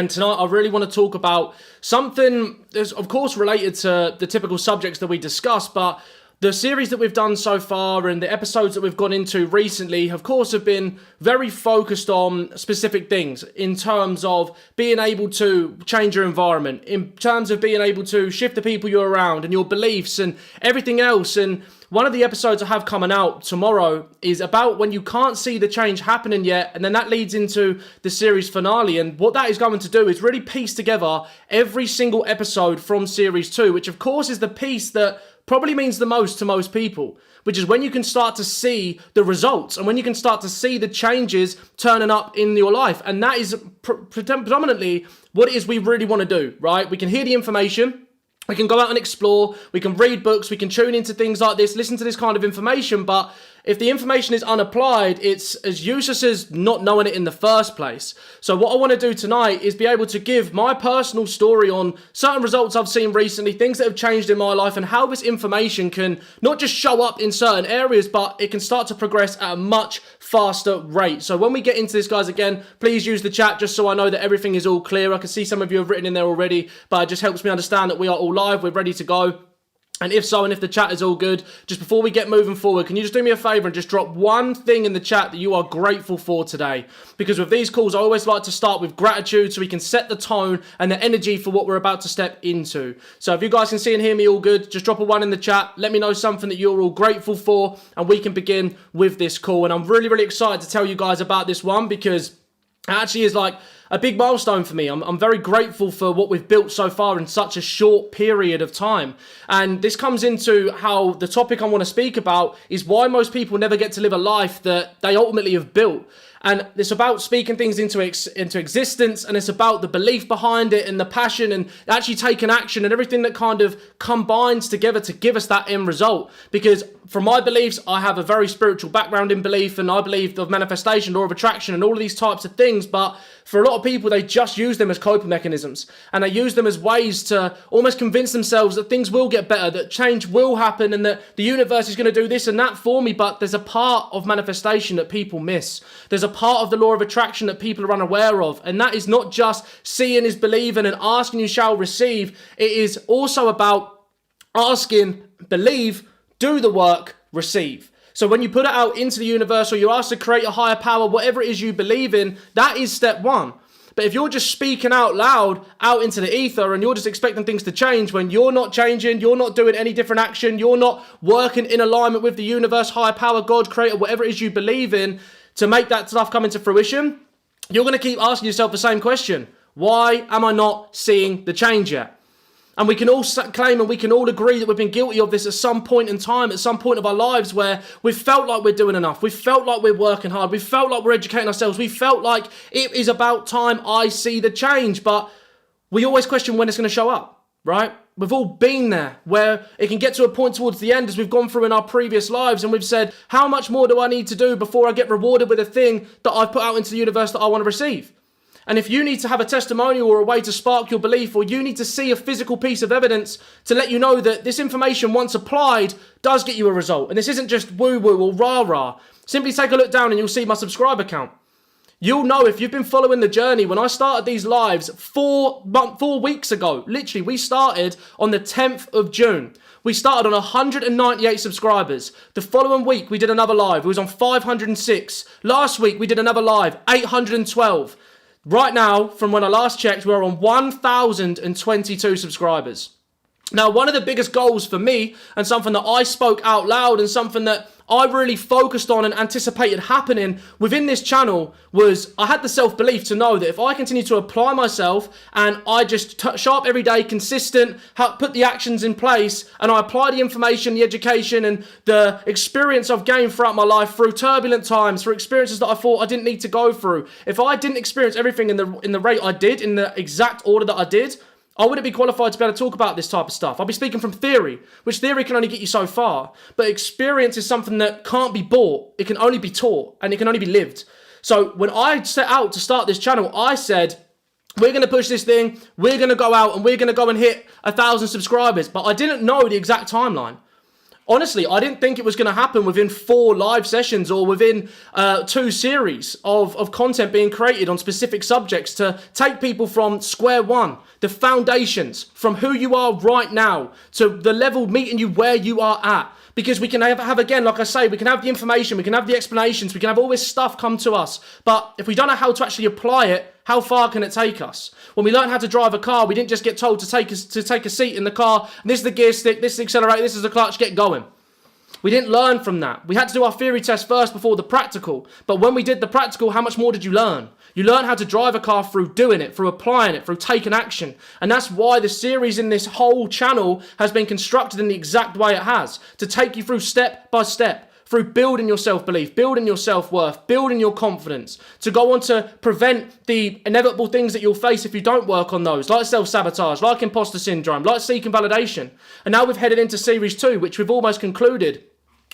And tonight I really want to talk about something that's of course related to the typical subjects that we discuss, but the series that we've done so far and the episodes that we've gone into recently, of course, have been very focused on specific things in terms of being able to change your environment, in terms of being able to shift the people you're around and your beliefs and everything else. And one of the episodes I have coming out tomorrow is about when you can't see the change happening yet, and then that leads into the series finale. And what that is going to do is really piece together every single episode from series 2, which of course is the piece that probably means the most to most people, which is when you can start to see the results and when you can start to see the changes turning up in your life. And that is predominantly what it is we really want to do, right? We can hear the information, we can go out and explore, we can read books, we can tune into things like this, listen to this kind of information, but if the information is unapplied, it's as useless as not knowing it in the first place. So what I want to do tonight is be able to give my personal story on certain results I've seen recently, things that have changed in my life, and how this information can not just show up in certain areas, but it can start to progress at a much faster rate. So when we get into this, guys, again, please use the chat just so I know that everything is all clear. I can see some of you have written in there already, but it just helps me understand that we are all live, we're ready to go. And if so, and if the chat is all good, just before we get moving forward, can you just do me a favor and just drop one thing in the chat that you are grateful for today? Because with these calls, I always like to start with gratitude so we can set the tone and the energy for what we're about to step into. So if you guys can see and hear me all good, just drop a 1 in the chat. Let me know something that you're all grateful for, and we can begin with this call. And I'm really, really excited to tell you guys about this one because it actually is like a big milestone for me. I'm very grateful for what we've built so far in such a short period of time. And this comes into how the topic I want to speak about is why most people never get to live a life that they ultimately have built. And it's about speaking things into existence, and it's about the belief behind it and the passion and actually taking action and everything that kind of combines together to give us that end result. Because from my beliefs, I have a very spiritual background in belief, and I believe of manifestation, law of attraction, and all of these types of things. But for a lot of people, they just use them as coping mechanisms, and they use them as ways to almost convince themselves that things will get better, that change will happen, and that the universe is going to do this and that for me. But there's a part of manifestation that people miss. There's a part of the law of attraction that people are unaware of, and that is not just seeing is believing and asking you shall receive. It is also about asking, believe, do the work, receive. So when you put it out into the universe, or you're asked to create a higher power, whatever it is you believe in, that is step one. But if you're just speaking out loud out into the ether and you're just expecting things to change when you're not changing, you're not doing any different action, you're not working in alignment with the universe, higher power, God, creator, whatever it is you believe in, to make that stuff come into fruition, you're going to keep asking yourself the same question. Why am I not seeing the change yet? And we can all claim and we can all agree that we've been guilty of this at some point in time, at some point of our lives where we've felt like we're doing enough. We've felt like we're working hard. We've felt like we're educating ourselves. We felt like it is about time I see the change. But we always question when it's going to show up, right? We've all been there where it can get to a point towards the end as we've gone through in our previous lives and we've said, how much more do I need to do before I get rewarded with a thing that I've put out into the universe that I want to receive? And if you need to have a testimonial or a way to spark your belief, or you need to see a physical piece of evidence to let you know that this information, once applied, does get you a result, and this isn't just woo-woo or rah-rah, simply take a look down and you'll see my subscriber count. You'll know if you've been following the journey. When I started these lives 4 weeks ago, literally, we started on the 10th of June. We started on 198 subscribers. The following week, we did another live. It was on 506. Last week, we did another live, 812. Right now, from when I last checked, we're on 1,022 subscribers. Now, one of the biggest goals for me, and something that I spoke out loud, and something that I really focused on and anticipated happening within this channel, was I had the self-belief to know that if I continue to apply myself and I just show up every day, consistent, put the actions in place, and I apply the information, the education, and the experience I've gained throughout my life through turbulent times, through experiences that I thought I didn't need to go through. If I didn't experience everything in the rate I did, in the exact order that I did, I wouldn't be qualified to be able to talk about this type of stuff. I'll be speaking from theory, which theory can only get you so far. But experience is something that can't be bought. It can only be taught, and it can only be lived. So when I set out to start this channel, I said, we're going to push this thing. We're going to go out and we're going to go and hit 1,000 subscribers. But I didn't know the exact timeline. Honestly, I didn't think it was going to happen within 4 live sessions or within 2 series of content being created on specific subjects to take people from square one, the foundations, from who you are right now to the level meeting you where you are at. Because we can have, again, like I say, we can have the information, we can have the explanations, we can have all this stuff come to us. But if we don't know how to actually apply it, how far can it take us? When we learned how to drive a car, we didn't just get told to take a seat in the car. This is the gear stick, this is the accelerator, this is the clutch, get going. We didn't learn from that. We had to do our theory test first before the practical. But when we did the practical, how much more did you learn? You learn how to drive a car through doing it, through applying it, through taking action. And that's why the series in this whole channel has been constructed in the exact way it has, to take you through step by step, through building your self-belief, building your self-worth, building your confidence, to go on to prevent the inevitable things that you'll face if you don't work on those, like self-sabotage, like imposter syndrome, like seeking validation. And now we've headed into series 2, which we've almost concluded,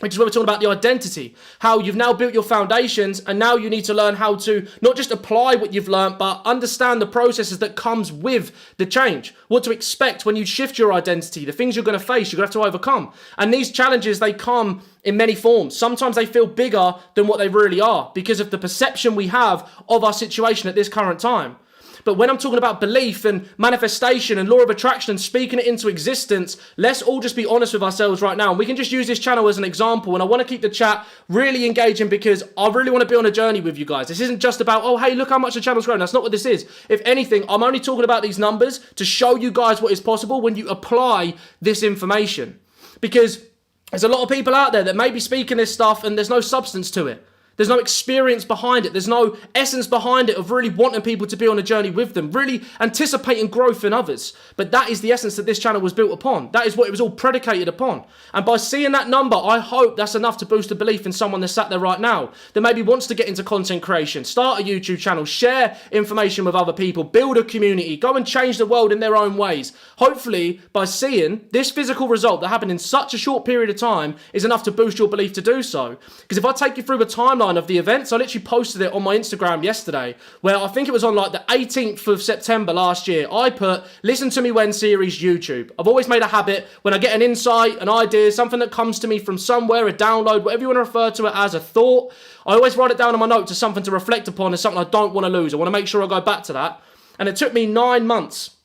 which is where we're talking about the identity, how you've now built your foundations, and now you need to learn how to not just apply what you've learned, but understand the processes that comes with the change, what to expect when you shift your identity, the things you're going to face, you're going to have to overcome. And these challenges, they come in many forms. Sometimes they feel bigger than what they really are because of the perception we have of our situation at this current time. But when I'm talking about belief and manifestation and law of attraction and speaking it into existence, let's all just be honest with ourselves right now. And we can just use this channel as an example. And I want to keep the chat really engaging because I really want to be on a journey with you guys. This isn't just about, oh, hey, look how much the channel's grown. That's not what this is. If anything, I'm only talking about these numbers to show you guys what is possible when you apply this information. Because there's a lot of people out there that may be speaking this stuff and there's no substance to it. There's no experience behind it. There's no essence behind it of really wanting people to be on a journey with them, really anticipating growth in others. But that is the essence that this channel was built upon. That is what it was all predicated upon. And by seeing that number, I hope that's enough to boost the belief in someone that's sat there right now that maybe wants to get into content creation, start a YouTube channel, share information with other people, build a community, go and change the world in their own ways. Hopefully, by seeing this physical result that happened in such a short period of time is enough to boost your belief to do so. Because if I take you through the timeline of the events, I literally posted it on my Instagram yesterday, where I think it was on like the 18th of September last year. I put, listen to me when series YouTube. I've always made a habit when I get an insight, an idea, something that comes to me from somewhere, a download, whatever you want to refer to it as, a thought, I always write it down on my notes as something to reflect upon, as something I don't want to lose. I want to make sure I go back to that. And it took me 9 months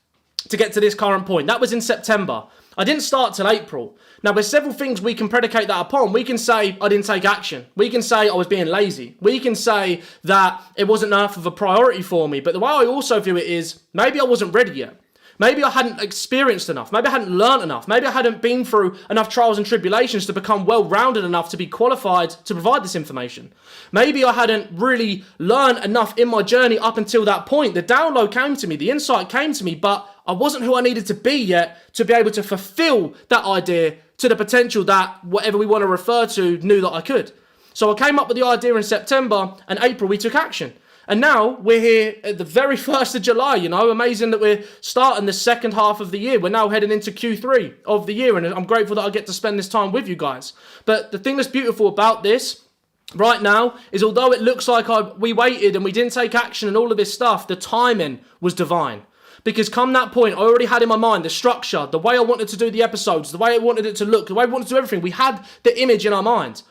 to get to this current point. That was in September. I didn't start till April. Now, there's several things we can predicate that upon. We can say, I didn't take action. We can say I was being lazy. We can say that it wasn't enough of a priority for me. But the way I also view it is, maybe I wasn't ready yet. Maybe I hadn't experienced enough. Maybe I hadn't learned enough. Maybe I hadn't been through enough trials and tribulations to become well-rounded enough to be qualified to provide this information. Maybe I hadn't really learned enough in my journey up until that point. The download came to me, the insight came to me, but I wasn't who I needed to be yet to be able to fulfill that idea to the potential that whatever we want to refer to knew that I could. So I came up with the idea in September, and April we took action. And now we're here at the very 1st of July, you know, amazing that we're starting the second half of the year. We're now heading into Q3 of the year, and I'm grateful that I get to spend this time with you guys. But the thing that's beautiful about this right now is, although it looks like we waited and we didn't take action and all of this stuff, the timing was divine. Because come that point, I already had in my mind the structure, the way I wanted to do the episodes, the way I wanted it to look, the way I wanted to do everything. We had the image in our mind.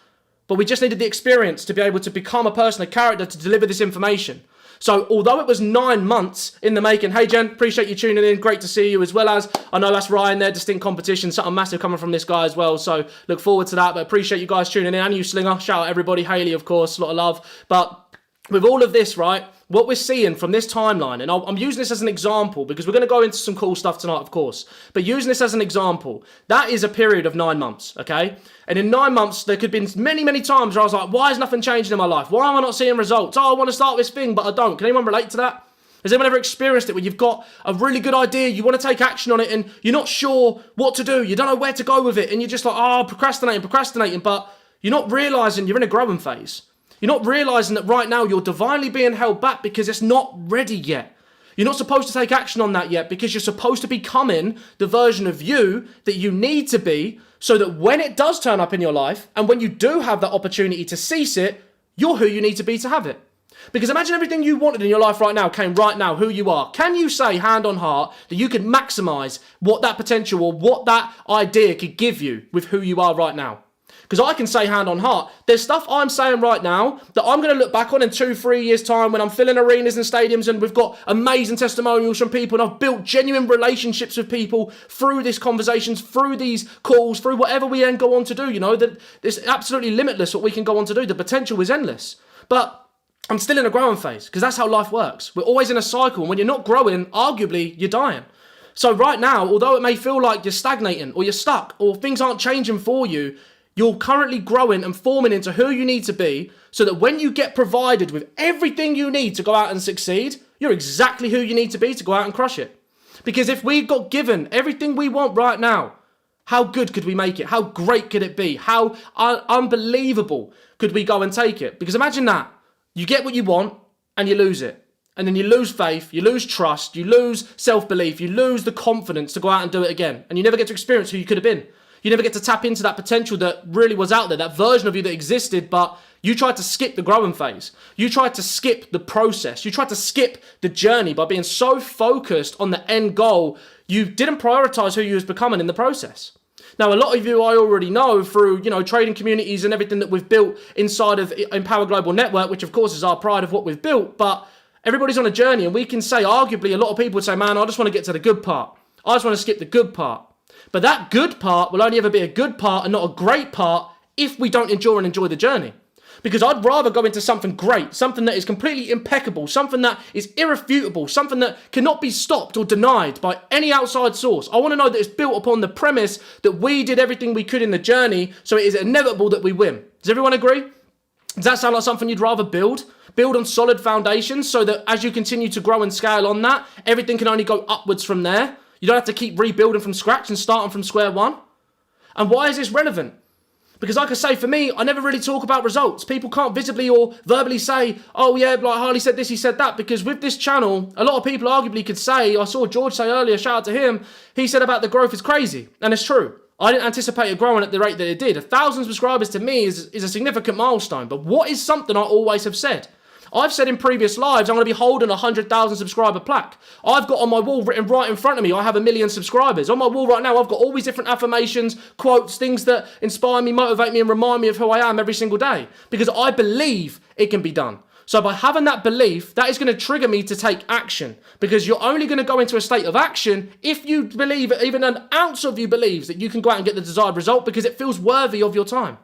But we just needed the experience to be able to become a person, a character, to deliver this information. So although it was 9 months in the making, hey Jen, appreciate you tuning in. Great to see you, as well as, I know that's Ryan there, Distinct Competition, something massive coming from this guy as well. So look forward to that, but appreciate you guys tuning in. And you, Slinger, shout out everybody. Haley, of course, a lot of love. But with all of this, right, what we're seeing from this timeline, and I'm using this as an example because we're going to go into some cool stuff tonight, of course, but using this as an example, that is a period of 9 months, okay? And in 9 months, there could have been many, many times where I was like, why is nothing changing in my life? Why am I not seeing results? Oh, I want to start this thing, but I don't. Can anyone relate to that? Has anyone ever experienced it where you've got a really good idea, you want to take action on it, and you're not sure what to do, you don't know where to go with it, and you're just like, oh, procrastinating, but you're not realising you're in a growing phase. You're not realising that right now you're divinely being held back because it's not ready yet. You're not supposed to take action on that yet because you're supposed to be becoming the version of you that you need to be, so that when it does turn up in your life and when you do have that opportunity to seize it, you're who you need to be to have it. Because imagine everything you wanted in your life right now came right now, who you are. Can you say, hand on heart, that you could maximize what that potential or what that idea could give you with who you are right now? Because I can say hand on heart, there's stuff I'm saying right now that I'm going to look back on in 2-3 years' time when I'm filling arenas and stadiums and we've got amazing testimonials from people and I've built genuine relationships with people through these conversations, through these calls, through whatever we then go on to do. You know, that it's absolutely limitless what we can go on to do. The potential is endless. But I'm still in a growing phase because that's how life works. We're always in a cycle. And when you're not growing, arguably, you're dying. So right now, although it may feel like you're stagnating or you're stuck or things aren't changing for you, you're currently growing and forming into who you need to be so that when you get provided with everything you need to go out and succeed, you're exactly who you need to be to go out and crush it. Because if we got given everything we want right now, how good could we make it? How great could it be? How unbelievable could we go and take it? Because imagine that. You get what you want and you lose it. And then you lose faith, you lose trust, you lose self-belief, you lose the confidence to go out and do it again. And you never get to experience who you could have been. You never get to tap into that potential that really was out there, that version of you that existed, but you tried to skip the growing phase. You tried to skip the process. You tried to skip the journey by being so focused on the end goal, you didn't prioritize who you was becoming in the process. Now, a lot of you I already know through, trading communities and everything that we've built inside of Empower Global Network, which of course is our pride of what we've built, but everybody's on a journey and we can say, arguably, a lot of people would say, man, I just want to get to the good part. I just want to skip the good part. But that good part will only ever be a good part and not a great part if we don't endure and enjoy the journey. Because I'd rather go into something great, something that is completely impeccable, something that is irrefutable, something that cannot be stopped or denied by any outside source. I want to know that it's built upon the premise that we did everything we could in the journey, so it is inevitable that we win. Does everyone agree? Does that sound like something you'd rather build? Build on solid foundations so that as you continue to grow and scale on that, everything can only go upwards from there. You don't have to keep rebuilding from scratch and starting from square one. And why is this relevant? Because like I say, for me, I never really talk about results. People can't visibly or verbally say, oh yeah, like Harley said this, he said that. Because with this channel, a lot of people arguably could say, I saw George say earlier, shout out to him, he said about the growth is crazy. And it's true. I didn't anticipate it growing at the rate that it did. 1,000 subscribers to me is a significant milestone. But what is something I always have said? I've said in previous lives, I'm going to be holding a 100,000 subscriber plaque. I've got on my wall written right in front of me, I have 1 million subscribers. On my wall right now, I've got all these different affirmations, quotes, things that inspire me, motivate me, and remind me of who I am every single day. Because I believe it can be done. So by having that belief, that is going to trigger me to take action. Because you're only going to go into a state of action if you believe, even an ounce of you believes that you can go out and get the desired result because it feels worthy of your time.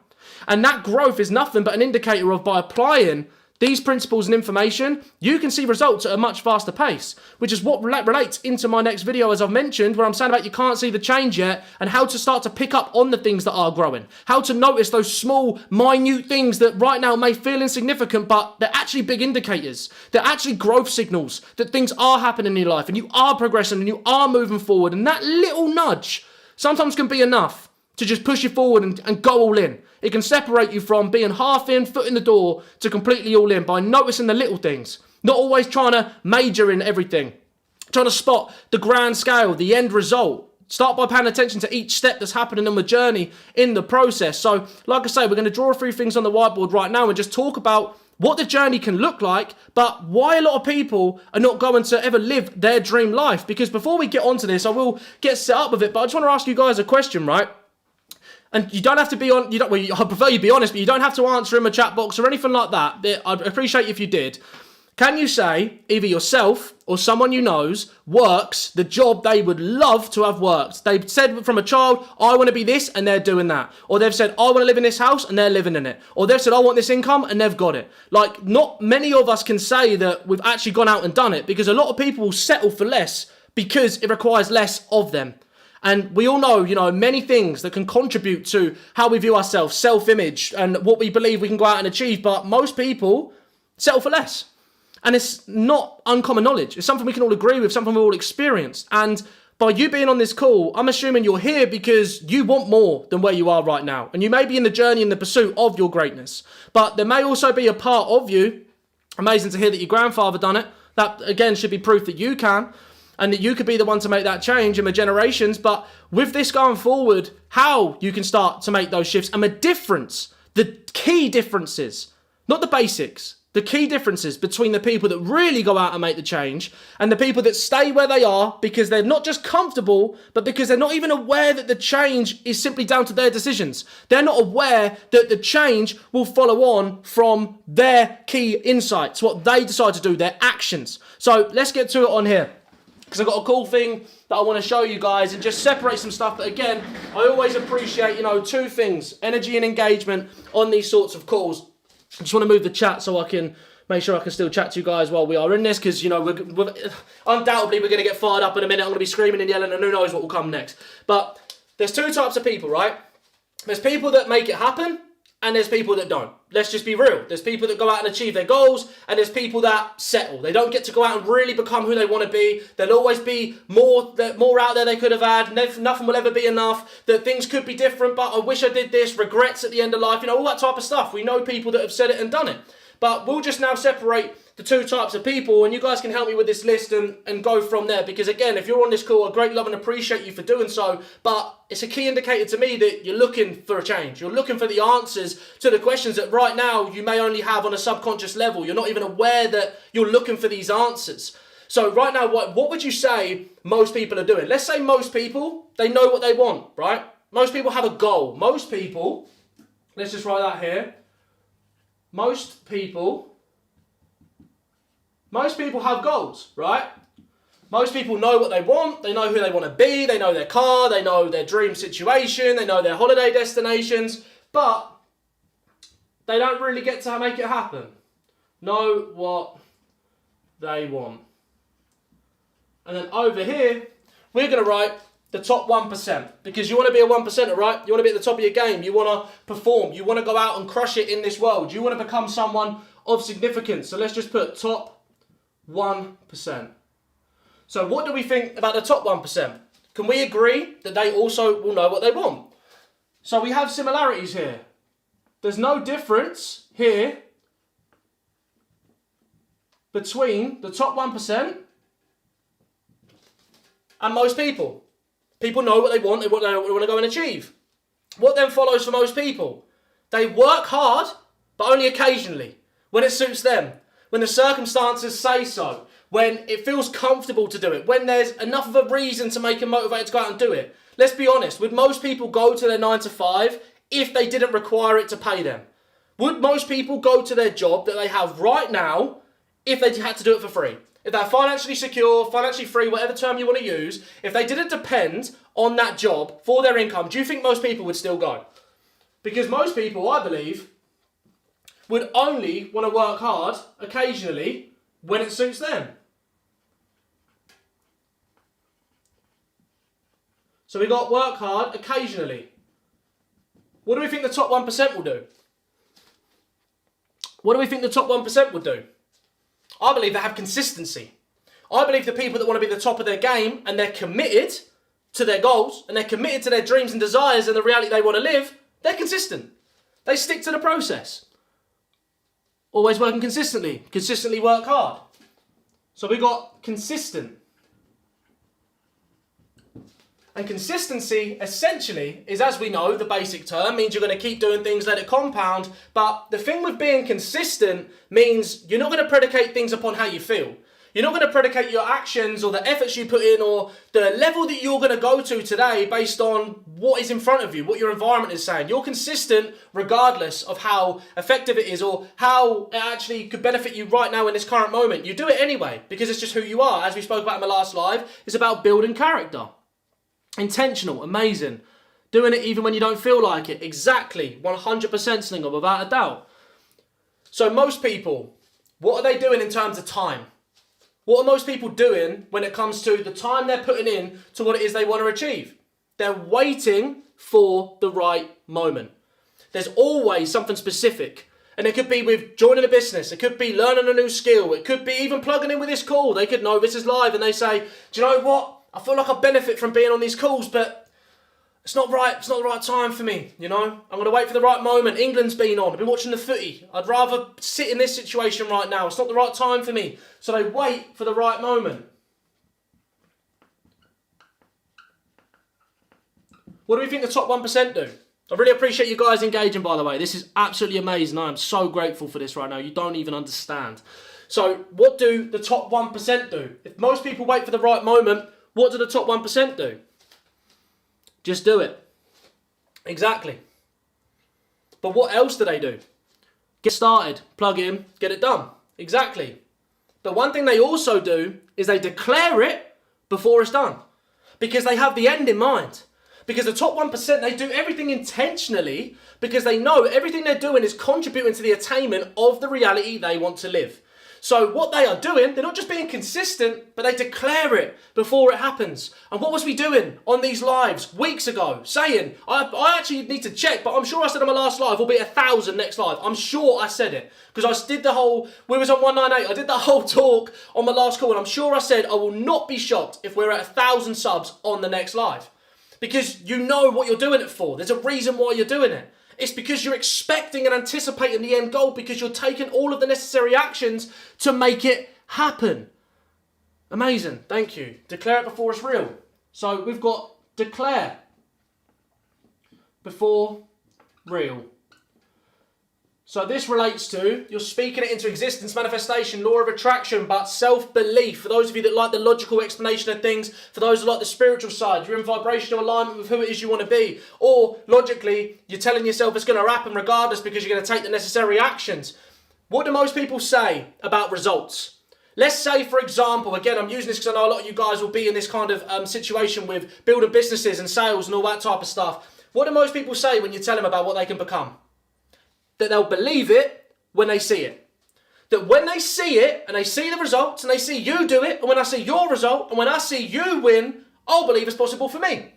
And that growth is nothing but an indicator of by applying these principles and information, you can see results at a much faster pace, which is what relates into my next video, as I've mentioned, where I'm saying about you can't see the change yet and how to start to pick up on the things that are growing, how to notice those small, minute things that right now may feel insignificant, but they're actually big indicators. They're actually growth signals that things are happening in your life and you are progressing and you are moving forward. And that little nudge sometimes can be enough to just push you forward and go all in. It can separate you from being half in, foot in the door, to completely all in by noticing the little things. Not always trying to major in everything. Trying to spot the grand scale, the end result. Start by paying attention to each step that's happening on the journey in the process. So, like I say, we're going to draw a few things on the whiteboard right now and just talk about what the journey can look like, but why a lot of people are not going to ever live their dream life. Because before we get onto this, I will get set up with it, but I just want to ask you guys a question, right? And you don't have to be on, I prefer you be honest, but you don't have to answer in a chat box or anything like that. I'd appreciate if you did. Can you say either yourself or someone you knows works the job they would love to have worked? They've said from a child, I want to be this, and they're doing that. Or they've said, I want to live in this house, and they're living in it. Or they've said, I want this income, and they've got it. Like, not many of us can say that we've actually gone out and done it, because a lot of people will settle for less because it requires less of them. And we all know, many things that can contribute to how we view ourselves, self-image, and what we believe we can go out and achieve. But most people settle for less. And it's not uncommon knowledge. It's something we can all agree with, something we've all experienced. And by you being on this call, I'm assuming you're here because you want more than where you are right now. And you may be in the journey in the pursuit of your greatness. But there may also be a part of you, amazing to hear that your grandfather done it. That, again, should be proof that you can. And that you could be the one to make that change in the generations. But with this going forward, how you can start to make those shifts and the difference, the key differences, not the basics, the key differences between the people that really go out and make the change and the people that stay where they are because they're not just comfortable, but because they're not even aware that the change is simply down to their decisions. They're not aware that the change will follow on from their key insights, what they decide to do, their actions. So let's get to it on here, because I've got a cool thing that I want to show you guys and just separate some stuff. But again, I always appreciate, two things, energy and engagement on these sorts of calls. I just want to move the chat so I can make sure I can still chat to you guys while we are in this, because, we're undoubtedly we're going to get fired up in a minute. I'm going to be screaming and yelling and who knows what will come next. But there's two types of people, right? There's people that make it happen and there's people that don't. Let's just be real. There's people that go out and achieve their goals and there's people that settle. They don't get to go out and really become who they want to be. There'll always be more out there they could have had. Nothing will ever be enough. That things could be different, but I wish I did this. Regrets at the end of life. All that type of stuff. We know people that have said it and done it. But we'll just now separate the two types of people, and you guys can help me with this list and go from there. Because again, if you're on this call, I greatly love and appreciate you for doing so. But it's a key indicator to me that you're looking for a change. You're looking for the answers to the questions that right now you may only have on a subconscious level. You're not even aware that you're looking for these answers. So right now, what would you say most people are doing? Let's say most people, they know what they want, right? Most people have a goal. Most people, let's just write that here. Most people have goals, right? Most people know what they want, they know who they want to be, they know their car, they know their dream situation, they know their holiday destinations, but they don't really get to make it happen. Know what they want. And then over here, we're going to write the top 1%, because you want to be a 1%er, right? You want to be at the top of your game. You want to perform. You want to go out and crush it in this world. You want to become someone of significance. So let's just put top 1%. So what do we think about the top 1%? Can we agree that they also will know what they want? So we have similarities here. There's no difference here between the top 1% and most people. People know what they want, they want to go and achieve. What then follows for most people? They work hard, but only occasionally, when it suits them, when the circumstances say so, when it feels comfortable to do it, when there's enough of a reason to make them motivated to go out and do it. Let's be honest, would most people go to their 9 to 5 if they didn't require it to pay them? Would most people go to their job that they have right now if they had to do it for free? If they're financially secure, financially free, whatever term you want to use, if they didn't depend on that job for their income, do you think most people would still go? Because most people, I believe, would only want to work hard occasionally when it suits them. So we got work hard occasionally. What do we think the top 1% will do? What do we think the top 1% will do? I believe they have consistency. I believe the people that want to be the top of their game and they're committed to their goals and they're committed to their dreams and desires and the reality they want to live, they're consistent. They stick to the process. Always working consistently. Consistently work hard. So we got consistent. And consistency, essentially, is, as we know, the basic term, means you're going to keep doing things, let it compound. But the thing with being consistent means you're not going to predicate things upon how you feel. You're not going to predicate your actions or the efforts you put in or the level that you're going to go to today based on what is in front of you, what your environment is saying. You're consistent regardless of how effective it is or how it actually could benefit you right now in this current moment. You do it anyway because it's just who you are. As we spoke about in the last live, it's about building character. Intentional, amazing. Doing it even when you don't feel like it. Exactly, 100% Slinger, without a doubt. So most people, what are they doing in terms of time? What are most people doing when it comes to the time they're putting in to what it is they want to achieve? They're waiting for the right moment. There's always something specific. And it could be with joining a business. It could be learning a new skill. It could be even plugging in with this call. They could know this is live and they say, do you know what? I feel like I benefit from being on these calls, but it's not right. It's not the right time for me, I'm going to wait for the right moment. England's been on. I've been watching the footy. I'd rather sit in this situation right now. It's not the right time for me. So they wait for the right moment. What do we think the top 1% do? I really appreciate you guys engaging, by the way. This is absolutely amazing. I am so grateful for this right now. You don't even understand. So what do the top 1% do? If most people wait for the right moment, what do the top 1% do? Just do it. Exactly. But what else do they do? Get started, plug in, get it done. Exactly. But one thing they also do is they declare it before it's done. Because they have the end in mind. Because the top 1%, they do everything intentionally because they know everything they're doing is contributing to the attainment of the reality they want to live. So what they are doing, they're not just being consistent, but they declare it before it happens. And what was we doing on these lives weeks ago? Saying, I actually need to check, but I'm sure I said on my last live, we'll be 1,000 next live. I'm sure I said it. Because I did the whole, we was on 198, I did the whole talk on my last call, and I'm sure I said I will not be shocked if we're at 1,000 subs on the next live. Because you know what you're doing it for. There's a reason why you're doing it. It's because you're expecting and anticipating the end goal because you're taking all of the necessary actions to make it happen. Amazing. Thank you. Declare it before it's real. So we've got declare before real. So this relates to, you're speaking it into existence, manifestation, law of attraction, but self-belief. For those of you that like the logical explanation of things, for those that like the spiritual side, you're in vibrational alignment with who it is you want to be. Or, logically, you're telling yourself it's going to happen regardless because you're going to take the necessary actions. What do most people say about results? Let's say, for example, again, I'm using this because I know a lot of you guys will be in this kind of situation with building businesses and sales and all that type of stuff. What do most people say when you tell them about what they can become? That they'll believe it when they see it. That when they see it, and they see the results, and they see you do it, and when I see your result, and when I see you win, I'll believe it's possible for me.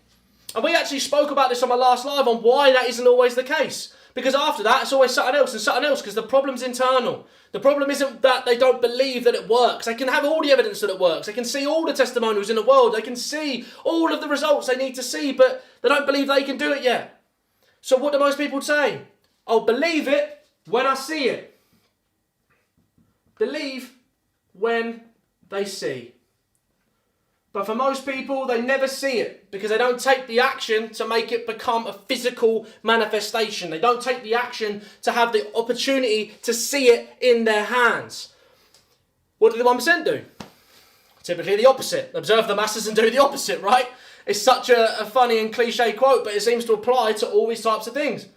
And we actually spoke about this on my last live on why that isn't always the case. Because after that, it's always something else, because the problem's internal. The problem isn't that they don't believe that it works. They can have all the evidence that it works. They can see all the testimonials in the world. They can see all of the results they need to see, but they don't believe they can do it yet. So what do most people say? I'll believe it when I see it. Believe when they see. But for most people, they never see it because they don't take the action to make it become a physical manifestation. They don't take the action to have the opportunity to see it in their hands. What do the 1% do? Typically the opposite. Observe the masses and do the opposite, right? It's such a funny and cliche quote, but it seems to apply to all these types of things.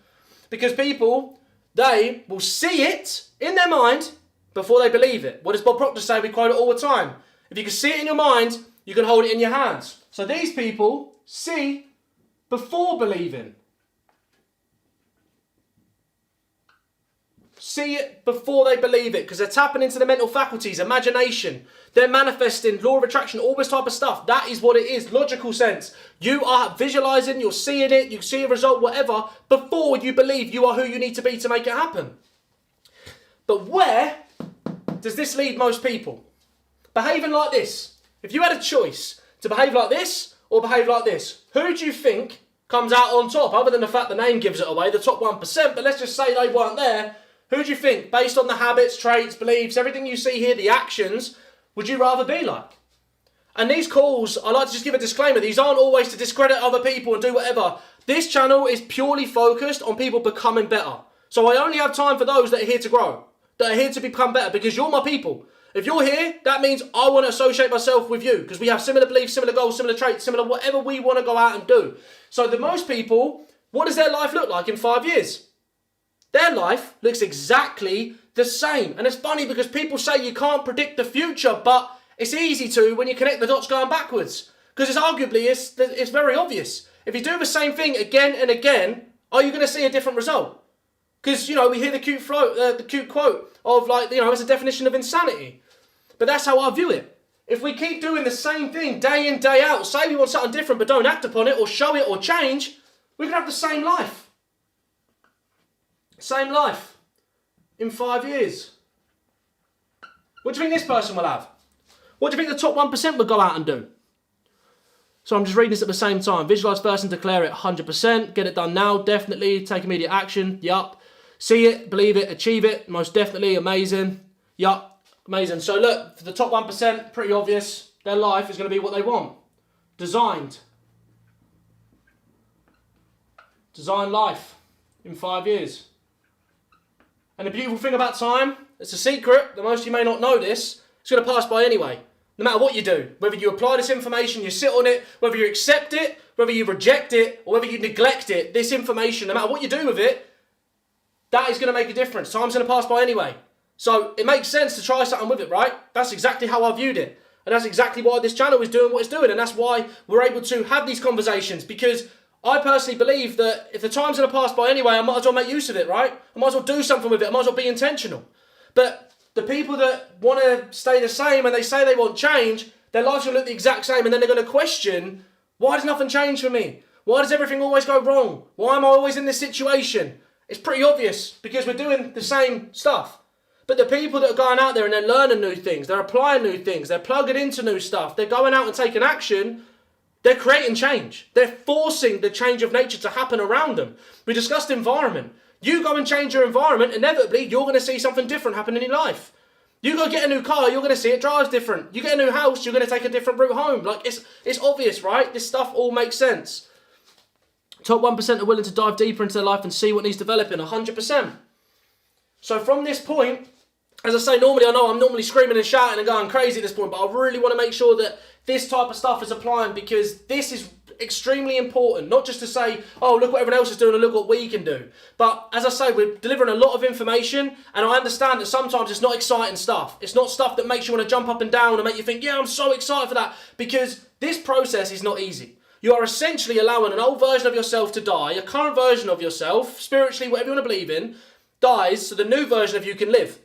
Because people, they will see it in their mind before they believe it. What does Bob Proctor say? We quote it all the time. If you can see it in your mind, you can hold it in your hands. So these people see before believing. See it before they believe it because they're tapping into the mental faculties, imagination. They're manifesting, law of attraction, all this type of stuff. That is what it is, logical sense. You are visualizing, you're seeing it, you see a result, whatever, before you believe you are who you need to be to make it happen. But where does this lead most people? Behaving like this. If you had a choice to behave like this or behave like this, who do you think comes out on top? Other than the fact the name gives it away, the top 1%, but let's just say they weren't there. Who do you think, based on the habits, traits, beliefs, everything you see here, the actions, would you rather be like? And these calls, I like to just give a disclaimer, these aren't always to discredit other people and do whatever. This channel is purely focused on people becoming better. So I only have time for those that are here to grow, that are here to become better, because you're my people. If you're here, that means I want to associate myself with you, because we have similar beliefs, similar goals, similar traits, similar whatever we want to go out and do. So the most people, what does their life look like in 5 years? Their life looks exactly the same. And it's funny because people say you can't predict the future, but it's easy to when you connect the dots going backwards. Because it's very obvious. If you do the same thing again and again, are you going to see a different result? Because, we hear the cute quote of it's a definition of insanity. But that's how I view it. If we keep doing the same thing day in, day out, say we want something different but don't act upon it or show it or change, we can have the same life. Same life in 5 years. What do you think this person will have? What do you think the top 1% will go out and do? So I'm just reading this at the same time. Visualize first and declare it 100%. Get it done now, definitely. Take immediate action, yup. See it, believe it, achieve it, most definitely, amazing. Yup, amazing. So look, for the top 1%, pretty obvious. Their life is going to be what they want. Designed Design life in 5 years. And the beautiful thing about time, it's a secret that most of you may not know this, it's going to pass by anyway. No matter what you do, whether you apply this information, you sit on it, whether you accept it, whether you reject it, or whether you neglect it, this information, no matter what you do with it, that is going to make a difference. Time's going to pass by anyway. So it makes sense to try something with it, right? That's exactly how I viewed it. And that's exactly why this channel is doing what it's doing. And that's why we're able to have these conversations. Because I personally believe that if the time's going to pass by anyway, I might as well make use of it, right? I might as well do something with it. I might as well be intentional. But the people that want to stay the same and they say they want change, their life's going to look the exact same, and then they're going to question, why does nothing change for me? Why does everything always go wrong? Why am I always in this situation? It's pretty obvious, because we're doing the same stuff. But the people that are going out there and they're learning new things, they're applying new things, they're plugging into new stuff, they're going out and taking action, they're creating change. They're forcing the change of nature to happen around them. We discussed environment. You go and change your environment, inevitably you're going to see something different happen in your life. You go get a new car, you're going to see it drives different. You get a new house, you're going to take a different route home. Like, it's obvious, right? This stuff all makes sense. Top 1% are willing to dive deeper into their life and see what needs developing, 100%. So from this point, as I say, normally I know I'm normally screaming and shouting and going crazy at this point, but I really want to make sure that this type of stuff is applying, because this is extremely important. Not just to say, oh, look what everyone else is doing and look what we can do. But as I say, we're delivering a lot of information, and I understand that sometimes it's not exciting stuff. It's not stuff that makes you want to jump up and down and make you think, yeah, I'm so excited for that, because this process is not easy. You are essentially allowing an old version of yourself to die, a current version of yourself, spiritually, whatever you want to believe in, dies so the new version of you can live.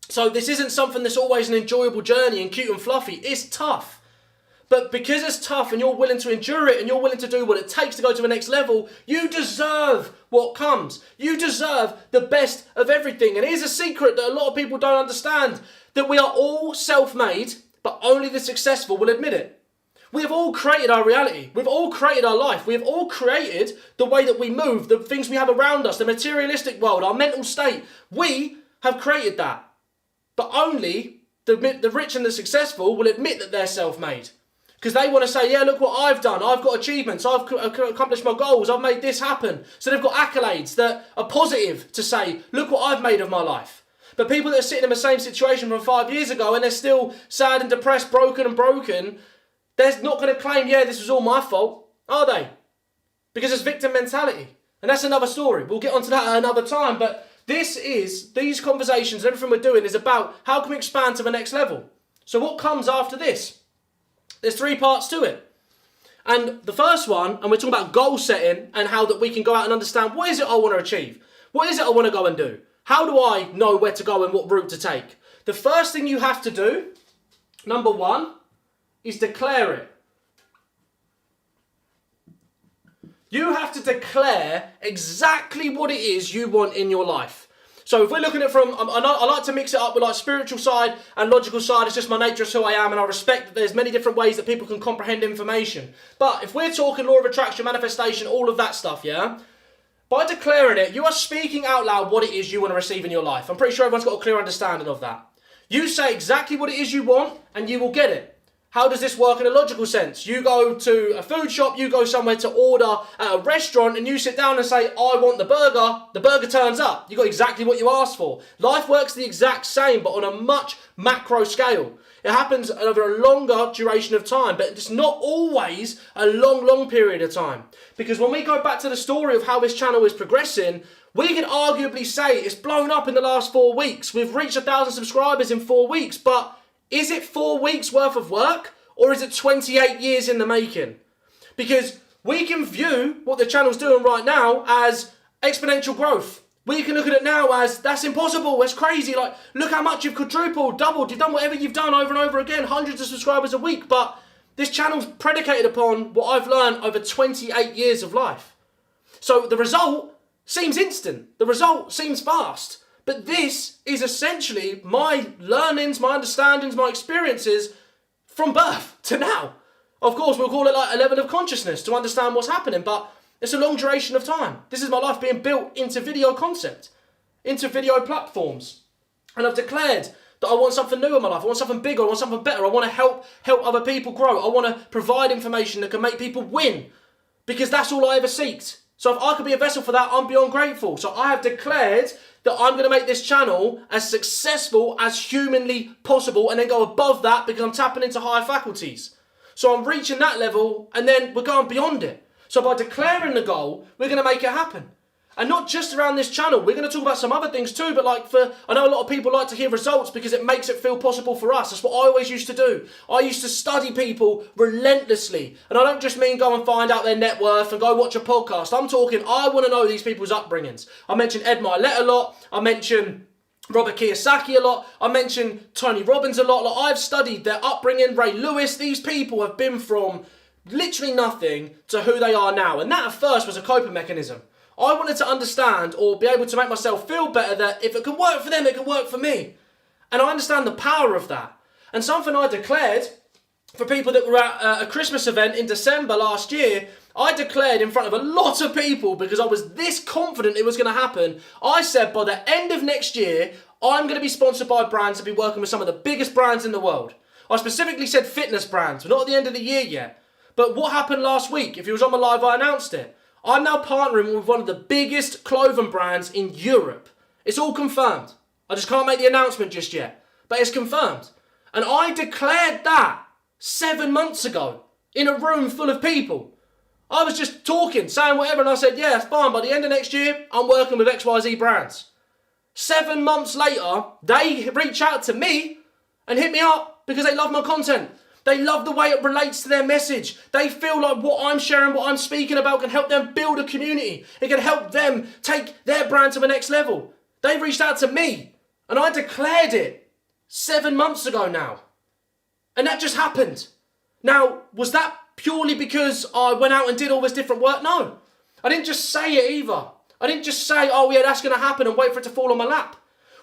So this isn't something that's always an enjoyable journey and cute and fluffy. It's tough. But because it's tough and you're willing to endure it and you're willing to do what it takes to go to the next level, you deserve what comes. You deserve the best of everything. And here's a secret that a lot of people don't understand, that we are all self-made, but only the successful will admit it. We have all created our reality. We've all created our life. We have all created the way that we move, the things we have around us, the materialistic world, our mental state. We have created that. But only the rich and the successful will admit that they're self-made. Because they want to say, yeah, look what I've done. I've got achievements. I've accomplished my goals. I've made this happen. So they've got accolades that are positive to say, look what I've made of my life. But people that are sitting in the same situation from 5 years ago and they're still sad and depressed, broken, they're not going to claim, yeah, this was all my fault, are they? Because it's victim mentality. And that's another story. We'll get onto that at another time. But these conversations, everything we're doing is about how can we expand to the next level. So what comes after this? There's 3 parts to it. And the first one, and we're talking about goal setting and how that we can go out and understand, what is it I want to achieve? What is it I want to go and do? How do I know where to go and what route to take? The first thing you have to do, number 1, is declare it. You have to declare exactly what it is you want in your life. So if we're looking at it from, I like to mix it up with like spiritual side and logical side. It's just my nature, it's who I am, and I respect that there's many different ways that people can comprehend information. But if we're talking law of attraction, manifestation, all of that stuff, yeah? By declaring it, you are speaking out loud what it is you want to receive in your life. I'm pretty sure everyone's got a clear understanding of that. You say exactly what it is you want and you will get it. How does this work in a logical sense? You go to a food shop, you go somewhere to order at a restaurant, and you sit down and say, I want the burger turns up. You got exactly what you asked for. Life works the exact same, but on a much macro scale. It happens over a longer duration of time, but it's not always a long period of time. Because when we go back to the story of how this channel is progressing, we can arguably say it's blown up in the last 4 weeks. We've reached 1,000 subscribers in 4 weeks, but is it 4 weeks worth of work, or is it 28 years in the making? Because we can view what the channel's doing right now as exponential growth. We can look at it now as, that's impossible, that's crazy, like, look how much you've quadrupled, doubled, you've done whatever you've done over and over again, hundreds of subscribers a week, but this channel's predicated upon what I've learned over 28 years of life. So the result seems instant, the result seems fast. But this is essentially my learnings, my understandings, my experiences from birth to now. Of course, we'll call it like a level of consciousness to understand what's happening, but it's a long duration of time. This is my life being built into video concept, into video platforms. And I've declared that I want something new in my life. I want something bigger. I want something better. I want to help other people grow. I want to provide information that can make people win, because that's all I ever seeked. So if I could be a vessel for that, I'm beyond grateful. So I have declared that I'm going to make this channel as successful as humanly possible and then go above that because I'm tapping into higher faculties. So I'm reaching that level and then we're going beyond it. So by declaring the goal, we're going to make it happen. And not just around this channel, we're going to talk about some other things too, but I know a lot of people like to hear results because it makes it feel possible for us. That's what I always used to do. I used to study people relentlessly. And I don't just mean go and find out their net worth and go watch a podcast. I'm talking, I want to know these people's upbringings. I mentioned Ed Milet a lot. I mentioned Robert Kiyosaki a lot. I mentioned Tony Robbins a lot. I've studied their upbringing, Ray Lewis. These people have been from literally nothing to who they are now. And that at first was a coping mechanism. I wanted to understand or be able to make myself feel better that if it can work for them, it can work for me. And I understand the power of that. And something I declared for people that were at a Christmas event in December last year, I declared in front of a lot of people because I was this confident it was going to happen. I said by the end of next year, I'm going to be sponsored by brands and be working with some of the biggest brands in the world. I specifically said fitness brands. We're not at the end of the year yet. But what happened last week? If you was on my live, I announced it. I'm now partnering with one of the biggest clothing brands in Europe. It's all confirmed. I just can't make the announcement just yet. But it's confirmed. And I declared that 7 months ago in a room full of people. I was just talking, saying whatever, and I said, yeah, it's fine. By the end of next year, I'm working with XYZ brands. 7 months later, they reach out to me and hit me up because they love my content. They love the way it relates to their message. They feel like what I'm sharing, what I'm speaking about can help them build a community. It can help them take their brand to the next level. They reached out to me and I declared it 7 months ago now. And that just happened. Now, was that purely because I went out and did all this different work? No. I didn't just say it either. I didn't just say, oh yeah, that's going to happen and wait for it to fall on my lap.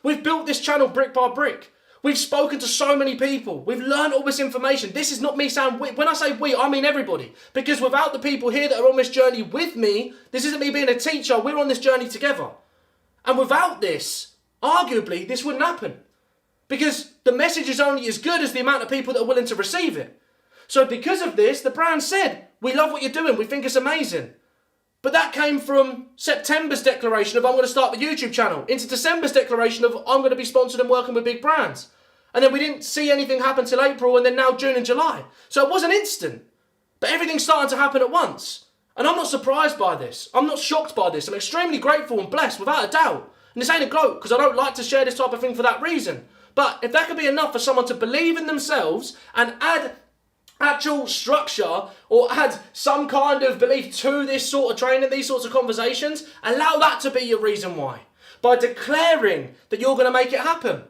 We've built this channel brick by brick. We've spoken to so many people. We've learned all this information. This is not me saying we. When I say we, I mean everybody. Because without the people here that are on this journey with me, this isn't me being a teacher. We're on this journey together. And without this, arguably, this wouldn't happen. Because the message is only as good as the amount of people that are willing to receive it. So because of this, the brand said, we love what you're doing. We think it's amazing. But that came from September's declaration of I'm going to start the YouTube channel into December's declaration of I'm going to be sponsored and working with big brands. And then we didn't see anything happen till April and then now June and July. So it wasn't instant. But everything's starting to happen at once. And I'm not surprised by this. I'm not shocked by this. I'm extremely grateful and blessed without a doubt. And this ain't a gloat because I don't like to share this type of thing for that reason. But if that could be enough for someone to believe in themselves and add actual structure or add some kind of belief to this sort of training, these sorts of conversations, allow that to be your reason why. By declaring that you're going to make it happen.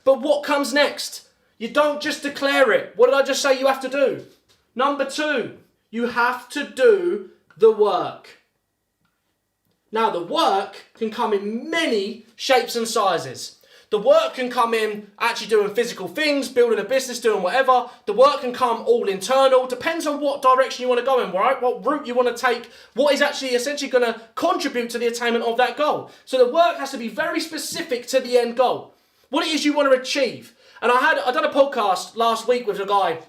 But what comes next? You don't just declare it. What did I just say you have to do? Number 2, you have to do the work. Now the work can come in many shapes and sizes. The work can come in actually doing physical things, building a business, doing whatever. The work can come all internal. Depends on what direction you want to go in, right? What route you want to take, what is actually essentially going to contribute to the attainment of that goal. So the work has to be very specific to the end goal. What it is you want to achieve. And I done a podcast last week with a guy,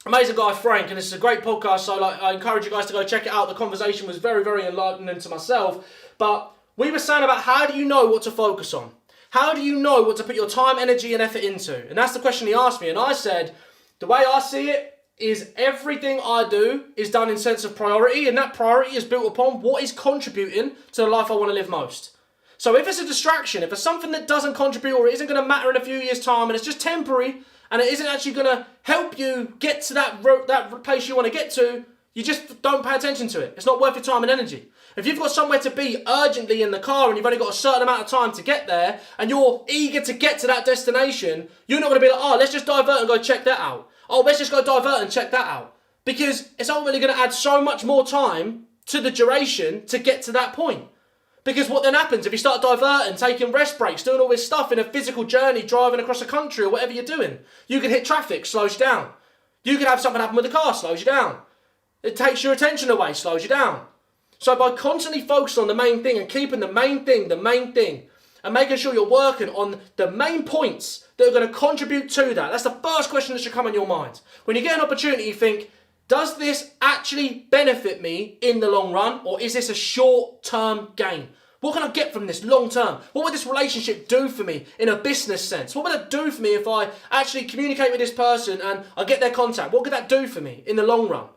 amazing guy, Frank, and it's a great podcast, so I encourage you guys to go check it out. The conversation was very, very enlightening to myself. But we were saying about how do you know what to focus on? How do you know what to put your time, energy, and effort into? And that's the question he asked me. And I said, the way I see it is everything I do is done in sense of priority. And that priority is built upon what is contributing to the life I want to live most. So if it's a distraction, if it's something that doesn't contribute or it isn't going to matter in a few years' time and it's just temporary and it isn't actually going to help you get to that place you want to get to, you just don't pay attention to it. It's not worth your time and energy. If you've got somewhere to be urgently in the car and you've only got a certain amount of time to get there and you're eager to get to that destination, you're not going to be like, oh, let's just divert and go check that out. Oh, let's just go divert and check that out. Because it's ultimately going to add so much more time to the duration to get to that point. Because what then happens if you start diverting, taking rest breaks, doing all this stuff in a physical journey, driving across the country or whatever you're doing, you can hit traffic, slows you down. You can have something happen with the car, slows you down. It takes your attention away, slows you down. So by constantly focusing on the main thing and keeping the main thing, and making sure you're working on the main points that are going to contribute to that, that's the first question that should come in your mind. When you get an opportunity, you think, Does this actually benefit me in the long run, or is this a short-term gain? What can I get from this long term? What would this relationship do for me in a business sense? What would it do for me if I actually communicate with this person and I get their contact? What could that do for me in the long run?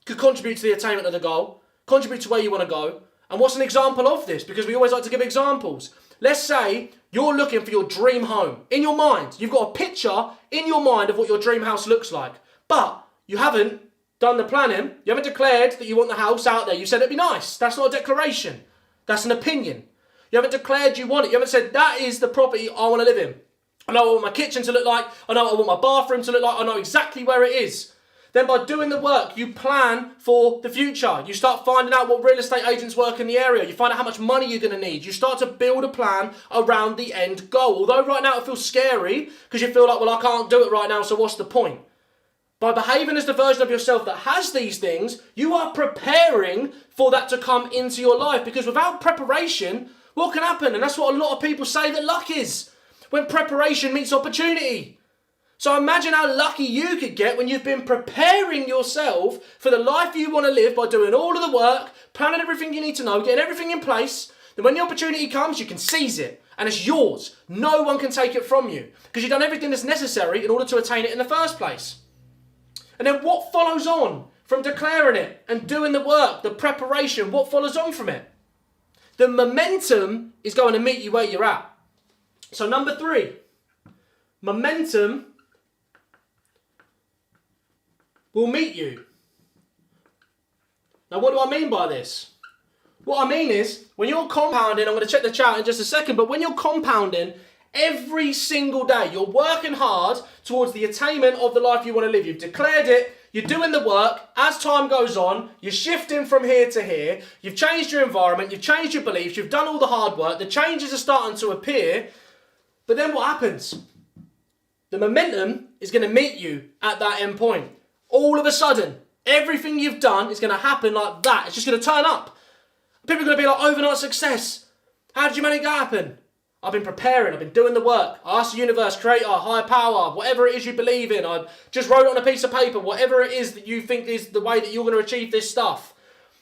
Could contribute to the attainment of the goal, contribute to where you want to go. And what's an example of this? Because we always like to give examples. Let's say you're looking for your dream home. In your mind, you've got a picture in your mind of what your dream house looks like. But you haven't done the planning. You haven't declared that you want the house out there. You said it'd be nice. That's not a declaration. That's an opinion. You haven't declared you want it. You haven't said, that is the property I want to live in. I know what I want my kitchen to look like. I know what I want my bathroom to look like. I know exactly where it is. Then by doing the work, you plan for the future. You start finding out what real estate agents work in the area. You find out how much money you're going to need. You start to build a plan around the end goal. Although right now it feels scary because you feel like, well, I can't do it right now, so what's the point? By behaving as the version of yourself that has these things, you are preparing for that to come into your life. Because without preparation, what can happen? And that's what a lot of people say that luck is. When preparation meets opportunity. So imagine how lucky you could get when you've been preparing yourself for the life you want to live by doing all of the work, planning everything you need to know, getting everything in place. Then when the opportunity comes, you can seize it. And it's yours. No one can take it from you. Because you've done everything that's necessary in order to attain it in the first place. And then what follows on from declaring it and doing the work, the preparation, what follows on from it? The momentum is going to meet you where you're at. So number 3, momentum will meet you. Now what do I mean by this? What I mean is, when you're compounding, I'm going to check the chat in just a second, but when you're compounding, every single day, you're working hard towards the attainment of the life you want to live. You've declared it, you're doing the work. As time goes on, you're shifting from here to here. You've changed your environment, you've changed your beliefs, you've done all the hard work. The changes are starting to appear. But then what happens? The momentum is going to meet you at that end point. All of a sudden, everything you've done is going to happen like that. It's just going to turn up. People are going to be like, overnight success. How did you make that happen? I've been preparing, I've been doing the work. I asked the universe, creator, higher power, whatever it is you believe in. I just wrote it on a piece of paper, whatever it is that you think is the way that you're going to achieve this stuff.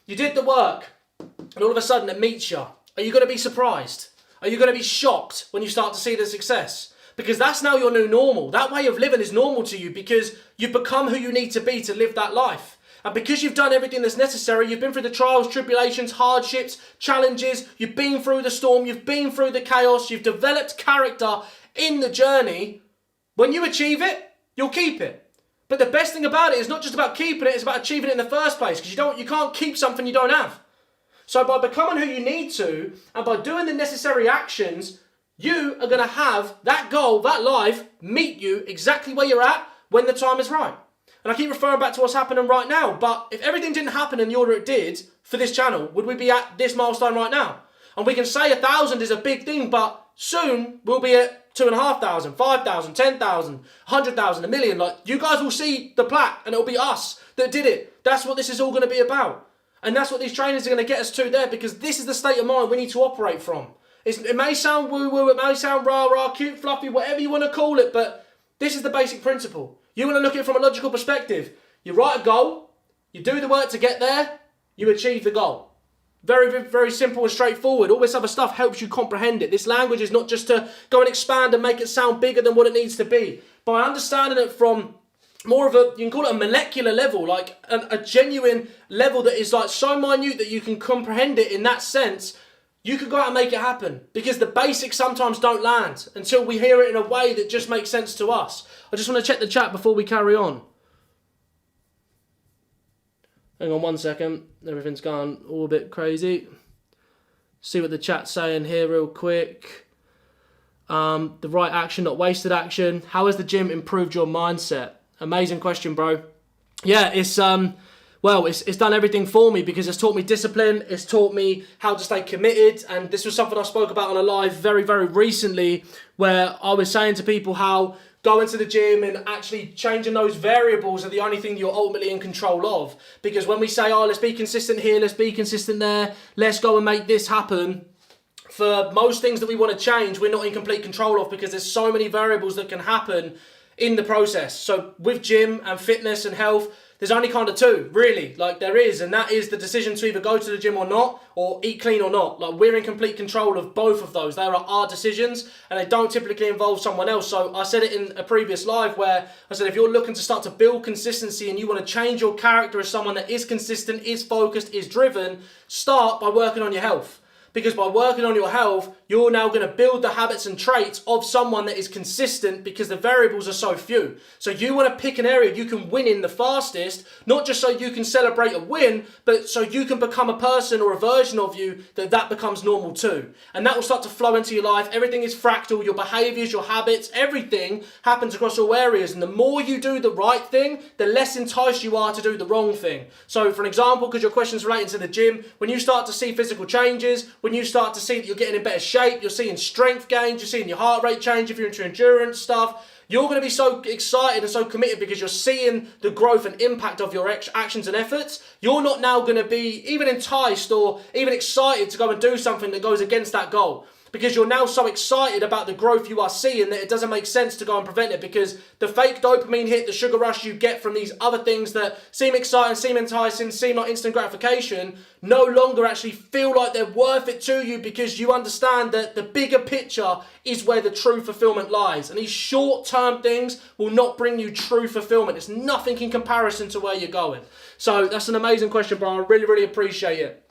You did the work, and all of a sudden it meets you. Are you going to be surprised? Are you going to be shocked when you start to see the success? Because that's now your new normal. That way of living is normal to you because you've become who you need to be to live that life. And because you've done everything that's necessary, you've been through the trials, tribulations, hardships, challenges, you've been through the storm, you've been through the chaos, you've developed character in the journey. When you achieve it, you'll keep it. But the best thing about it is not just about keeping it, it's about achieving it in the first place, because you can't keep something you don't have. So by becoming who you need to, and by doing the necessary actions, you are going to have that goal, that life, meet you exactly where you're at when the time is right. And I keep referring back to what's happening right now, but if everything didn't happen in the order it did for this channel, would we be at this milestone right now? And we can say 1,000 is a big thing, but soon we'll be at 2,500, 5,000, 10,000, 100,000, 1 million. Like, you guys will see the plaque and it'll be us that did it. That's what this is all going to be about. And that's what these trainings are going to get us to there, because this is the state of mind we need to operate from. It may sound woo-woo, it may sound rah-rah, cute, fluffy, whatever you want to call it, but this is the basic principle. You want to look at it from a logical perspective. You write a goal, you do the work to get there, you achieve the goal. Very, very, very simple and straightforward. All this other stuff helps you comprehend it. This language is not just to go and expand and make it sound bigger than what it needs to be. By understanding it from more of a, you can call it a molecular level, like a genuine level that is like so minute that you can comprehend it in that sense, you could go out and make it happen, because the basics sometimes don't land until we hear it in a way that just makes sense to us. I just want to check the chat before we carry on. Hang on 1 second. Everything's gone all a bit crazy. See what the chat's saying here real quick. The right action, not wasted action. How has the gym improved your mindset? Amazing question, bro. Yeah, it's done everything for me, because it's taught me discipline, it's taught me how to stay committed, and this was something I spoke about on a live very, very recently, where I was saying to people how going to the gym and actually changing those variables are the only thing you're ultimately in control of. Because when we say, oh, let's be consistent here, let's be consistent there, let's go and make this happen, for most things that we want to change, we're not in complete control of, because there's so many variables that can happen in the process. So with gym and fitness and health, There's only kind of two, really, like there is, and that is the decision to either go to the gym or not, or eat clean or not. Like, we're in complete control of both of those. They are our decisions, and they don't typically involve someone else. So I said it in a previous live where I said, if you're looking to start to build consistency and you want to change your character as someone that is consistent, is focused, is driven, start by working on your health. Because by working on your health, you're now going to build the habits and traits of someone that is consistent, because the variables are so few. So you want to pick an area you can win in the fastest, not just so you can celebrate a win, but so you can become a person or a version of you that becomes normal too. And that will start to flow into your life. Everything is fractal, your behaviors, your habits, everything happens across all areas. And the more you do the right thing, the less enticed you are to do the wrong thing. So for an example, because your question's relating to the gym, when you start to see physical changes, when you start to see that you're getting in better shape, you're seeing strength gains, you're seeing your heart rate change if you're into endurance stuff, you're going to be so excited and so committed because you're seeing the growth and impact of your actions and efforts. You're not now going to be even enticed or even excited to go and do something that goes against that goal, because you're now so excited about the growth you are seeing that it doesn't make sense to go and prevent it, because the fake dopamine hit, the sugar rush you get from these other things that seem exciting, seem enticing, seem like instant gratification, no longer actually feel like they're worth it to you, because you understand that the bigger picture is where the true fulfillment lies. And these short-term things will not bring you true fulfillment. It's nothing in comparison to where you're going. So that's an amazing question, bro. I really, really appreciate it.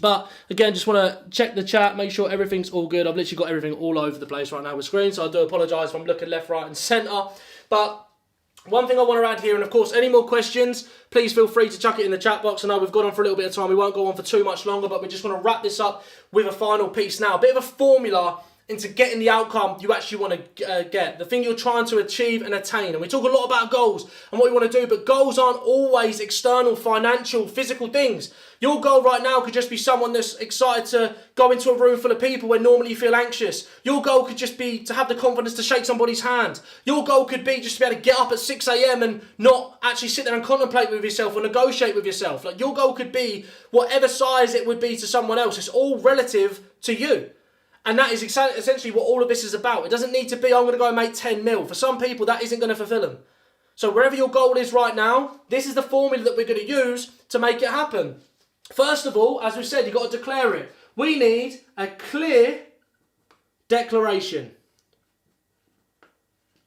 But again, just want to check the chat, make sure everything's all good. I've literally got everything all over the place right now with screen, so I do apologise if I'm looking left, right and centre. But one thing I want to add here, and of course, any more questions, please feel free to chuck it in the chat box. I know we've gone on for a little bit of time. We won't go on for too much longer, but we just want to wrap this up with a final piece now. A bit of a formula into getting the outcome you actually want to get, the thing you're trying to achieve and attain. And we talk a lot about goals and what we want to do, but goals aren't always external, financial, physical things. Your goal right now could just be someone that's excited to go into a room full of people where normally you feel anxious. Your goal could just be to have the confidence to shake somebody's hand. Your goal could be just to be able to get up at 6 a.m. and not actually sit there and contemplate with yourself or negotiate with yourself. Like, your goal could be whatever size it would be to someone else. It's all relative to you. And that is essentially what all of this is about. It doesn't need to be, I'm going to go and make 10 mil. For some people, that isn't going to fulfill them. So wherever your goal is right now, this is the formula that we're going to use to make it happen. First of all, as we said, you've got to declare it. We need a clear declaration.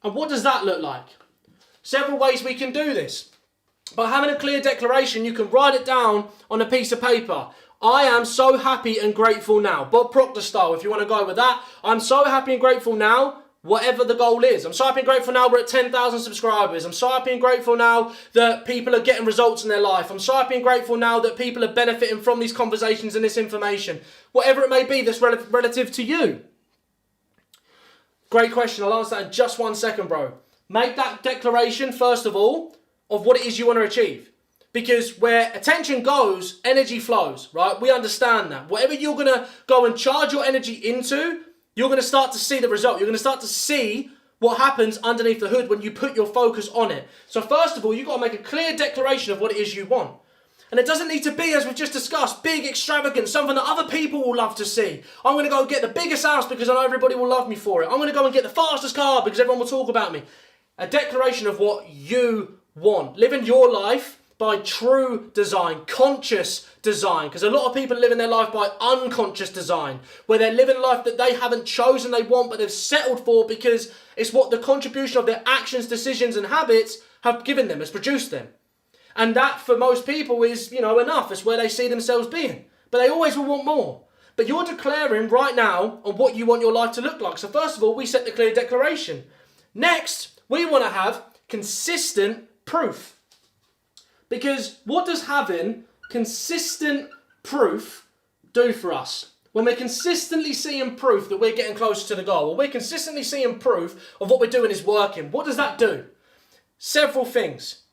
And what does that look like? Several ways we can do this. By having a clear declaration, you can write it down on a piece of paper. I am so happy and grateful now. Bob Proctor style, if you want to go with that. I'm so happy and grateful now, whatever the goal is. I'm so happy and grateful now we're at 10,000 subscribers. I'm so happy and grateful now that people are getting results in their life. I'm so happy and grateful now that people are benefiting from these conversations and this information. Whatever it may be that's relative to you. Great question. I'll answer that in just 1 second, bro. Make that declaration, first of all, of what it is you want to achieve. Because where attention goes, energy flows, right? We understand that. Whatever you're going to go and charge your energy into, you're going to start to see the result. You're going to start to see what happens underneath the hood when you put your focus on it. So first of all, you've got to make a clear declaration of what it is you want. And it doesn't need to be, as we've just discussed, big, extravagant, something that other people will love to see. I'm going to go get the biggest house because I know everybody will love me for it. I'm going to go and get the fastest car because everyone will talk about me. A declaration of what you want. Living your life by true design, conscious design. Because a lot of people live in their life by unconscious design, where they're living a life that they haven't chosen they want, but they've settled for because it's what the contribution of their actions, decisions, and habits have given them, has produced them. And that, for most people, is, enough. It's where they see themselves being. But they always will want more. But you're declaring right now on what you want your life to look like. So first of all, we set the clear declaration. Next, we want to have consistent proof. Because what does having consistent proof do for us? When we're consistently seeing proof that we're getting closer to the goal, or we're consistently seeing proof of what we're doing is working, what does that do? Several things.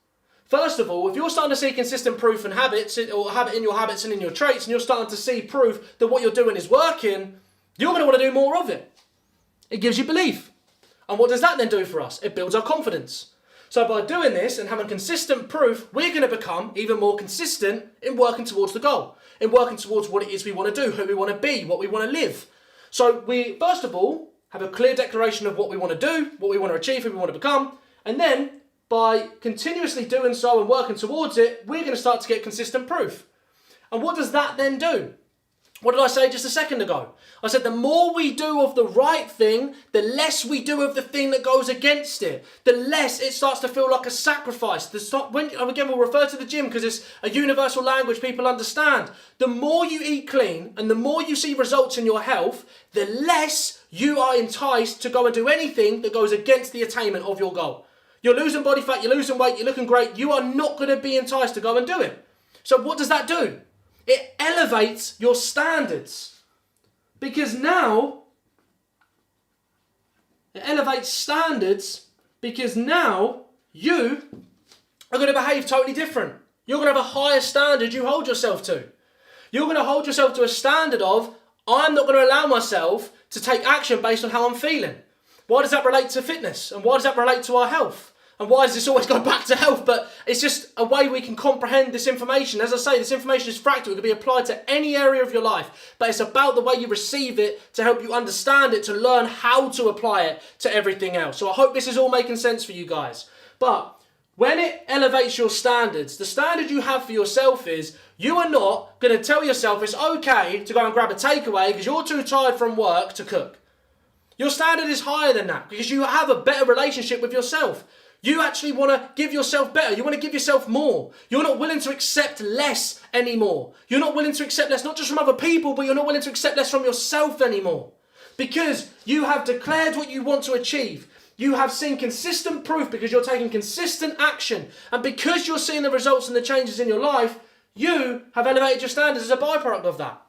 First of all, if you're starting to see consistent proof in habits, or habit in your habits and in your traits, and you're starting to see proof that what you're doing is working, you're going to want to do more of it. It gives you belief. And what does that then do for us? It builds our confidence. So by doing this and having consistent proof, we're going to become even more consistent in working towards the goal, in working towards what it is we want to do, who we want to be, what we want to live. So we, first of all, have a clear declaration of what we want to do, what we want to achieve, who we want to become, and then by continuously doing so and working towards it, we're going to start to get consistent proof. And what does that then do? What did I say just a second ago? I said the more we do of the right thing, the less we do of the thing that goes against it. The less it starts to feel like a sacrifice. Again, we'll refer to the gym because it's a universal language people understand. The more you eat clean and the more you see results in your health, the less you are enticed to go and do anything that goes against the attainment of your goal. You're losing body fat, you're losing weight, you're looking great. You are not going to be enticed to go and do it. So what does that do? It elevates your standards. Because now, it elevates standards because now you are going to behave totally different. You're going to have a higher standard you hold yourself to. You're going to hold yourself to a standard of, I'm not going to allow myself to take action based on how I'm feeling. Why does that relate to fitness? And why does that relate to our health? And why does this always go back to health? But it's just a way we can comprehend this information. As I say, this information is fractal. It can be applied to any area of your life. But it's about the way you receive it to help you understand it, to learn how to apply it to everything else. So I hope this is all making sense for you guys. But when it elevates your standards, the standard you have for yourself is you are not going to tell yourself it's okay to go and grab a takeaway because you're too tired from work to cook. Your standard is higher than that because you have a better relationship with yourself. You actually want to give yourself better. You want to give yourself more. You're not willing to accept less anymore. You're not willing to accept less, not just from other people, but you're not willing to accept less from yourself anymore. Because you have declared what you want to achieve. You have seen consistent proof because you're taking consistent action. And because you're seeing the results and the changes in your life, you have elevated your standards as a byproduct of that.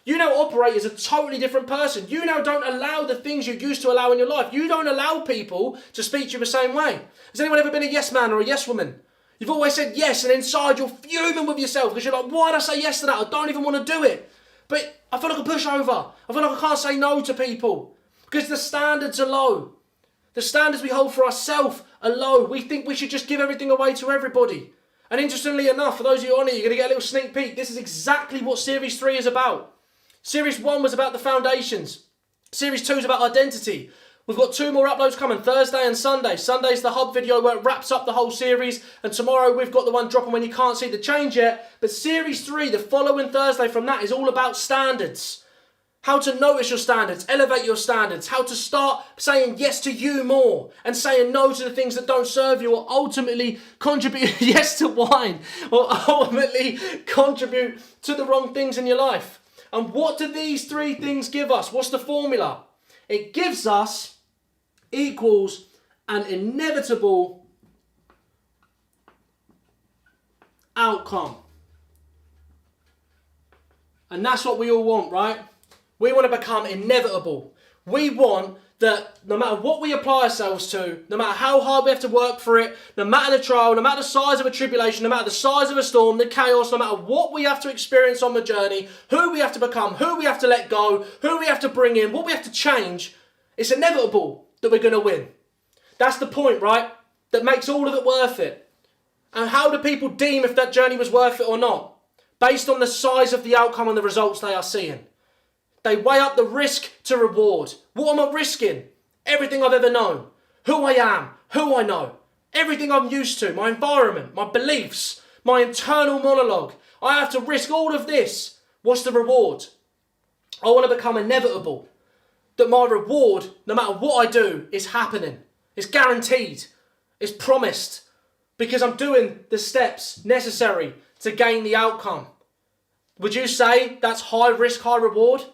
You now operate as a totally different person. You now don't allow the things you used to allow in your life. You don't allow people to speak to you the same way. Has anyone ever been a yes man or a yes woman? You've always said yes and inside you're fuming with yourself because you're like, why did I say yes to that? I don't even want to do it. But I feel like a pushover. I feel like I can't say no to people because the standards are low. The standards we hold for ourselves are low. We think we should just give everything away to everybody. And interestingly enough, for those of you on it, you're going to get a little sneak peek. This is exactly what Series 3 is about. Series 1 was about the foundations. Series 2 is about identity. We've got 2 more uploads coming, Thursday and Sunday. Sunday's the hub video where it wraps up the whole series. And tomorrow we've got the one dropping when you can't see the change yet. But Series 3, the following Thursday from that, is all about standards. How to notice your standards, elevate your standards. How to start saying yes to you more. And saying no to the things that don't serve you or ultimately contribute, yes to wine. Or ultimately contribute to the wrong things in your life. And what do these 3 things give us? What's the formula? It gives us equals an inevitable outcome. And that's what we all want, right? We want to become inevitable. We want that no matter what we apply ourselves to, no matter how hard we have to work for it, no matter the trial, no matter the size of a tribulation, no matter the size of a storm, the chaos, no matter what we have to experience on the journey, who we have to become, who we have to let go, who we have to bring in, what we have to change, it's inevitable that we're going to win. That's the point, right? That makes all of it worth it. And how do people deem if that journey was worth it or not? Based on the size of the outcome and the results they are seeing. They weigh up the risk to reward. What am I risking? Everything I've ever known. Who I am. Who I know. Everything I'm used to. My environment. My beliefs. My internal monologue. I have to risk all of this. What's the reward? I want to become inevitable. That my reward, no matter what I do, is happening. It's guaranteed. It's promised. Because I'm doing the steps necessary to gain the outcome. Would you say that's high risk, high reward?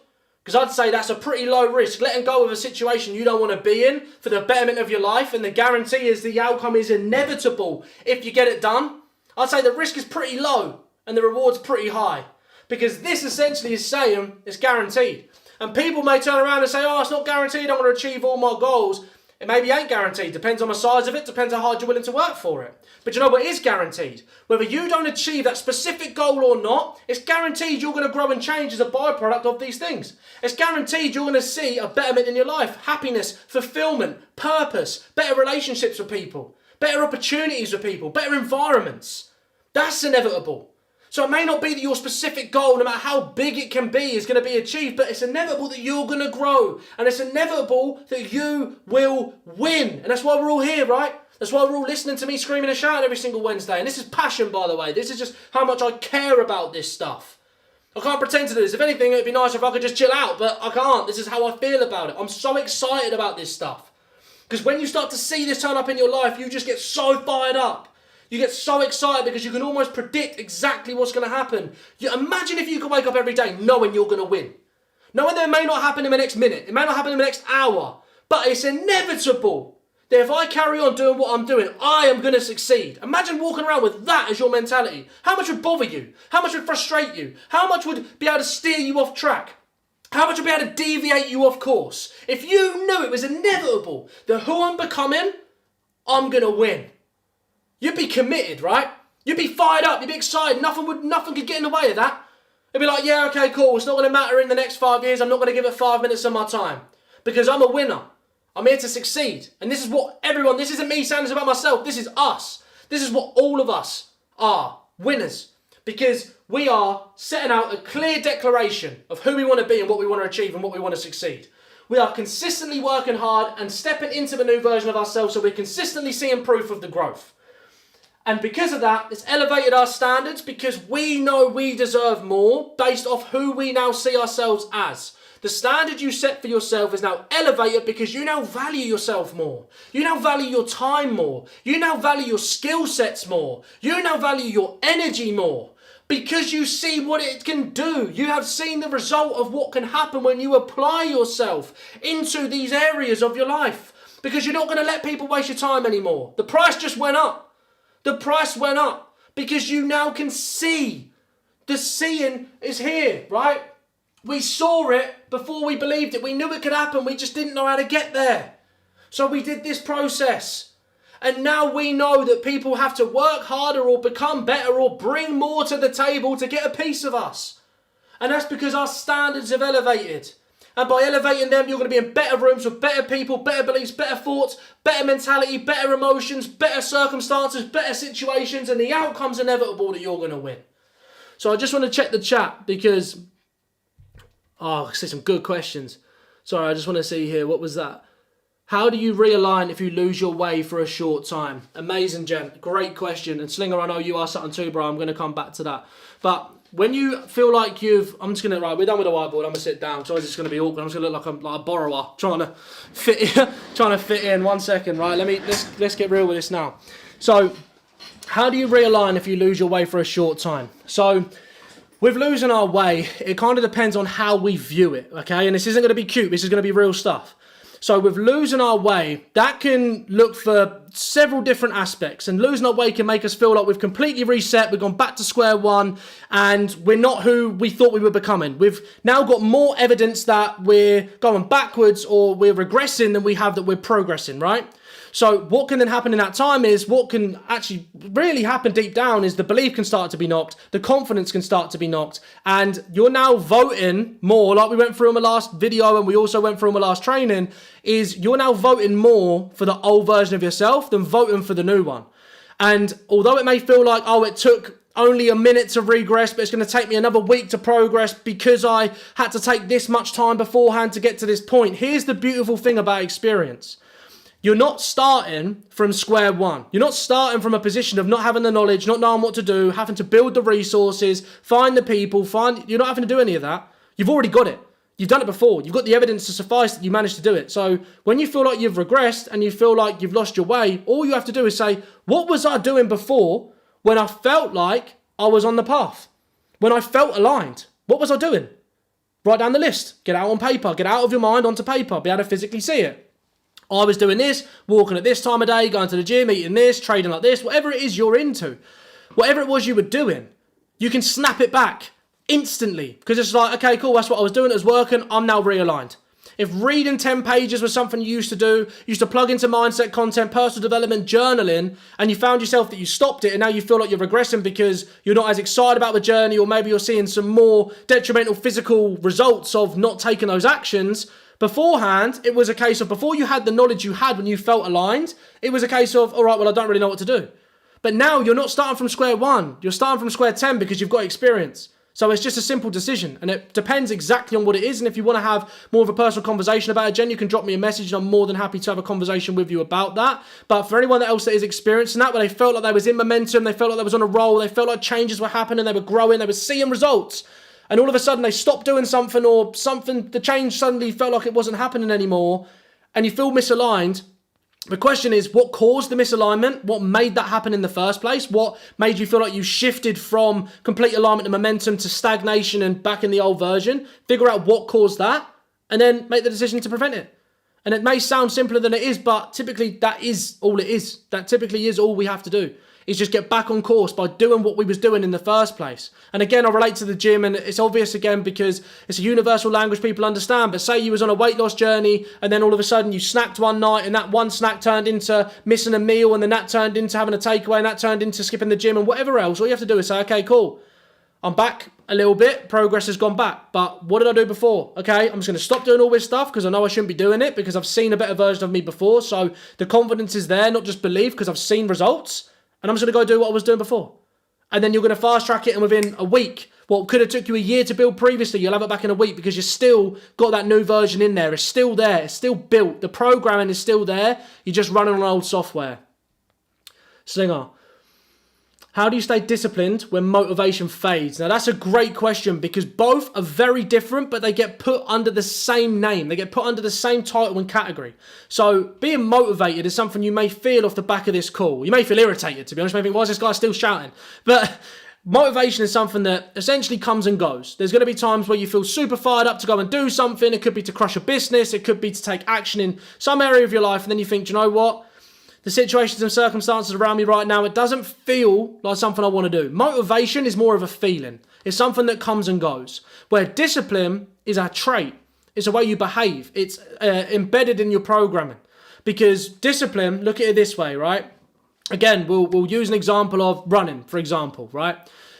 Because I'd say that's a pretty low risk. Letting go of a situation you don't want to be in for the betterment of your life, and the guarantee is the outcome is inevitable if you get it done. I'd say the risk is pretty low and the reward's pretty high. Because this essentially is saying it's guaranteed. And people may turn around and say, oh, it's not guaranteed, I'm going to achieve all my goals. It maybe ain't guaranteed. Depends on the size of it. Depends how hard you're willing to work for it. But you know what is guaranteed? Whether you don't achieve that specific goal or not, it's guaranteed you're going to grow and change as a byproduct of these things. It's guaranteed you're going to see a betterment in your life. Happiness, fulfillment, purpose, better relationships with people, better opportunities with people, better environments. That's inevitable. So it may not be that your specific goal, no matter how big it can be, is going to be achieved, but it's inevitable that you're going to grow. And it's inevitable that you will win. And that's why we're all here, right? That's why we're all listening to me screaming and shouting every single Wednesday. And this is passion, by the way. This is just how much I care about this stuff. I can't pretend to do this. If anything, it'd be nice if I could just chill out, but I can't. This is how I feel about it. I'm so excited about this stuff. Because when you start to see this turn up in your life, you just get so fired up. You get so excited because you can almost predict exactly what's going to happen. Imagine if you could wake up every day knowing you're going to win. Knowing that it may not happen in the next minute. It may not happen in the next hour. But it's inevitable that if I carry on doing what I'm doing, I am going to succeed. Imagine walking around with that as your mentality. How much would bother you? How much would frustrate you? How much would be able to steer you off track? How much would be able to deviate you off course? If you knew it was inevitable that who I'm becoming, I'm going to win. You'd be committed, right? You'd be fired up. You'd be excited. Nothing could get in the way of that. It'd be like, yeah, okay, cool. It's not going to matter in the next 5 years. I'm not going to give it 5 minutes of my time because I'm a winner. I'm here to succeed. And this is what everyone, this isn't me saying this about myself. This is us. This is what all of us are. Winners. Because we are setting out a clear declaration of who we want to be and what we want to achieve and what we want to succeed. We are consistently working hard and stepping into the new version of ourselves so we're consistently seeing proof of the growth. And because of that, it's elevated our standards because we know we deserve more based off who we now see ourselves as. The standard you set for yourself is now elevated because you now value yourself more. You now value your time more. You now value your skill sets more. You now value your energy more because you see what it can do. You have seen the result of what can happen when you apply yourself into these areas of your life because you're not going to let people waste your time anymore. The price just went up. The price went up because you now can see. The seeing is here, right? We saw it before we believed it. We knew it could happen. We just didn't know how to get there. So we did this process. And now we know that people have to work harder or become better or bring more to the table to get a piece of us. And that's because our standards have elevated. And by elevating them, you're going to be in better rooms with better people, better beliefs, better thoughts, better mentality, better emotions, better circumstances, better situations. And the outcome's inevitable that you're going to win. So I just want to check the chat because... I see some good questions. Sorry, I just want to see here. What was that? How do you realign if you lose your way for a short time? Amazing, Jen. Great question. And Slinger, I know you are something too, bro. I'm going to come back to that. But when you feel like I'm just going to, right, we're done with the whiteboard. I'm going to sit down. So it's going to be awkward. I'm just going to look like I'm like a borrower trying to fit in. 1 second, right? Let's get real with this now. So how do you realign if you lose your way for a short time? So with losing our way, it kind of depends on how we view it, okay? And this isn't going to be cute. This is going to be real stuff. So with losing our way, that can look for several different aspects. And losing our way can make us feel like we've completely reset, we've gone back to square one, and we're not who we thought we were becoming. We've now got more evidence that we're going backwards or we're regressing than we have that we're progressing, right? So what can then happen in that time is what can actually really happen deep down is the belief can start to be knocked, the confidence can start to be knocked, and you're now voting more, like we went through in the last video and we also went through in the last training, is you're now voting more for the old version of yourself than voting for the new one. And although it may feel like, oh, it took only a minute to regress, but it's going to take me another week to progress because I had to take this much time beforehand to get to this point. Here's the beautiful thing about experience. You're not starting from square one. You're not starting from a position of not having the knowledge, not knowing what to do, having to build the resources, find the people, you're not having to do any of that. You've already got it. You've done it before. You've got the evidence to suffice that you managed to do it. So when you feel like you've regressed and you feel like you've lost your way, all you have to do is say, what was I doing before when I felt like I was on the path? When I felt aligned? What was I doing? Write down the list. Get out on paper. Get out of your mind onto paper. Be able to physically see it. I was doing this, walking at this time of day, going to the gym, eating this, trading like this, whatever it is you're into, whatever it was you were doing, you can snap it back instantly because it's like, okay, cool, that's what I was doing, it was working, I'm now realigned. If reading 10 pages was something you used to do, you used to plug into mindset content, personal development, journaling, and you found yourself that you stopped it and now you feel like you're regressing because you're not as excited about the journey or maybe you're seeing some more detrimental physical results of not taking those actions. Beforehand, it was a case of before you had the knowledge you had when you felt aligned, it was a case of, all right, well, I don't really know what to do. But now you're not starting from square one. You're starting from square 10 because you've got experience. So it's just a simple decision, and it depends exactly on what it is. And if you want to have more of a personal conversation about it, Jen, you can drop me a message, and I'm more than happy to have a conversation with you about that. But for anyone else that is experiencing that, where they felt like they was in momentum, they felt like they was on a roll, they felt like changes were happening, they were growing, they were seeing results, and all of a sudden they stopped doing something, or something, the change suddenly felt like it wasn't happening anymore, and you feel misaligned. The question is, what caused the misalignment? What made that happen in the first place? What made you feel like you shifted from complete alignment and momentum to stagnation and back in the old version? Figure out what caused that, and then make the decision to prevent it. And it may sound simpler than it is, but typically that is all it is. That typically is all we have to do, is just get back on course by doing what we was doing in the first place. And again, I relate to the gym, and it's obvious again because it's a universal language people understand. But say you was on a weight loss journey, and then all of a sudden you snacked one night, and that one snack turned into missing a meal, and then that turned into having a takeaway, and that turned into skipping the gym and whatever else. All you have to do is say, okay, cool, I'm back a little bit, progress has gone back, but what did I do before? Okay, I'm just going to stop doing all this stuff because I know I shouldn't be doing it, because I've seen a better version of me before. So the confidence is there, not just belief, because I've seen results. And I'm just going to go do what I was doing before. And then you're going to fast track it, and within a week, what could have took you a year to build previously, you'll have it back in a week, because you've still got that new version in there. It's still there. It's still built. The programming is still there. You're just running on old software. Slinger. How do you stay disciplined when motivation fades? Now, that's a great question, because both are very different, but they get put under the same name. They get put under the same title and category. So being motivated is something you may feel off the back of this call. You may feel irritated, to be honest. You may think, why is this guy still shouting? But motivation is something that essentially comes and goes. There's going to be times where you feel super fired up to go and do something. It could be to crush a business. It could be to take action in some area of your life. And then you think, do you know what? The situations and circumstances around me right now, it doesn't feel like something I want to do. Motivation is more of a feeling. It's something that comes and goes. Where discipline is a trait. It's a way you behave. It's embedded in your programming. Because discipline, look at it this way, right? Again, we'll use an example of running, for example, right?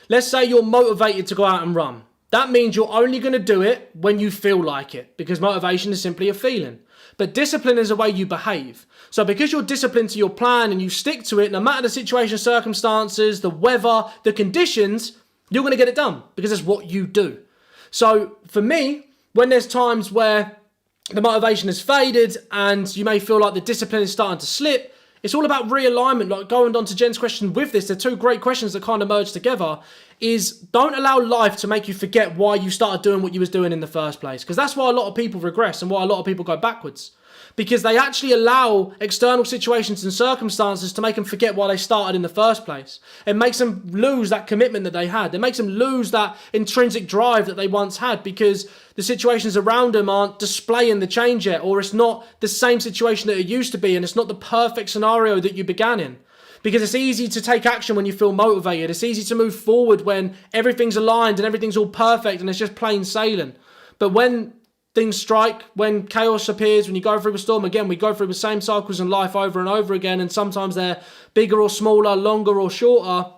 Let's say you're motivated to go out and run. That means you're only going to do it when you feel like it, because motivation is simply a feeling. But discipline is the way you behave. So because you're disciplined to your plan and you stick to it, no matter the situation, circumstances, the weather, the conditions, you're going to get it done, because it's what you do. So for me, when there's times where the motivation has faded and you may feel like the discipline is starting to slip, it's all about realignment. Like going on to Jen's question with this, they're two great questions that kind of merge together, is don't allow life to make you forget why you started doing what you was doing in the first place. Because that's why a lot of people regress and why a lot of people go backwards. Because they actually allow external situations and circumstances to make them forget why they started in the first place. It makes them lose that commitment that they had. It makes them lose that intrinsic drive that they once had, because the situations around them aren't displaying the change yet, or it's not the same situation that it used to be, and it's not the perfect scenario that you began in. Because it's easy to take action when you feel motivated. It's easy to move forward when everything's aligned and everything's all perfect and it's just plain sailing. But when things strike, when chaos appears, when you go through a storm, again, we go through the same cycles in life over and over again, and sometimes they're bigger or smaller, longer or shorter,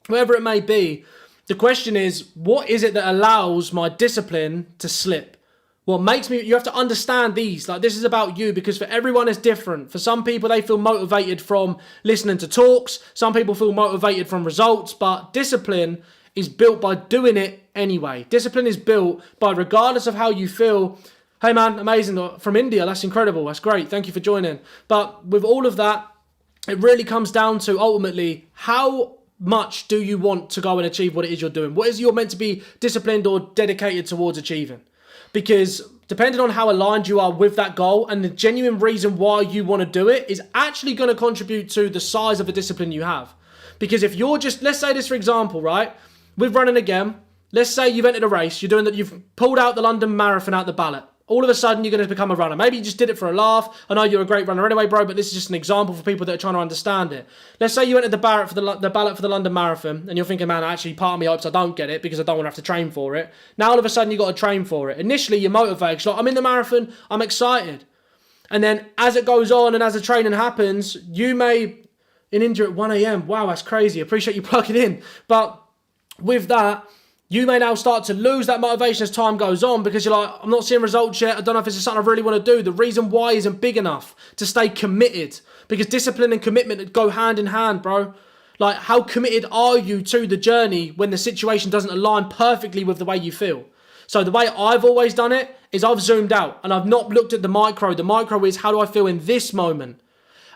whatever it may be. The question is, what is it that allows my discipline to slip? What makes me, you have to understand these, like this is about you, because for everyone it's different. For some people, they feel motivated from listening to talks. Some people feel motivated from results, but discipline is built by doing it anyway. Discipline is built by, regardless of how you feel, hey man, amazing, from India, that's incredible, that's great, thank you for joining. But with all of that, it really comes down to ultimately, how much do you want to go and achieve what it is you're doing? What is you're meant to be disciplined or dedicated towards achieving? Because depending on how aligned you are with that goal and the genuine reason why you want to do it is actually going to contribute to the size of the discipline you have. Because if you're just, let's say this for example, right? With running again, let's say you've entered a race, you've pulled out the London Marathon out the ballot. All of a sudden, you're going to become a runner. Maybe you just did it for a laugh. I know you're a great runner anyway, bro, but this is just an example for people that are trying to understand it. Let's say you entered the ballot for the London Marathon, and you're thinking, man, actually, part of me hopes I don't get it because I don't want to have to train for it. Now, all of a sudden, you've got to train for it. Initially, you're motivated. Like, I'm in the marathon, I'm excited. And then, as it goes on and as the training happens, you may, in India at 1 a.m., wow, that's crazy. Appreciate you plugging in. But with that, you may now start to lose that motivation as time goes on, because you're like, I'm not seeing results yet. I don't know if this is something I really want to do. The reason why isn't big enough to stay committed, because discipline and commitment go hand in hand, bro. Like, how committed are you to the journey when the situation doesn't align perfectly with the way you feel? So the way I've always done it is I've zoomed out and I've not looked at the micro. The micro is, how do I feel in this moment?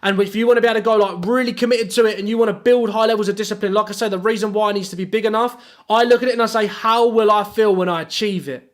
And if you want to be able to go like really committed to it and you want to build high levels of discipline, like I say, the reason why it needs to be big enough, I look at it and I say, how will I feel when I achieve it?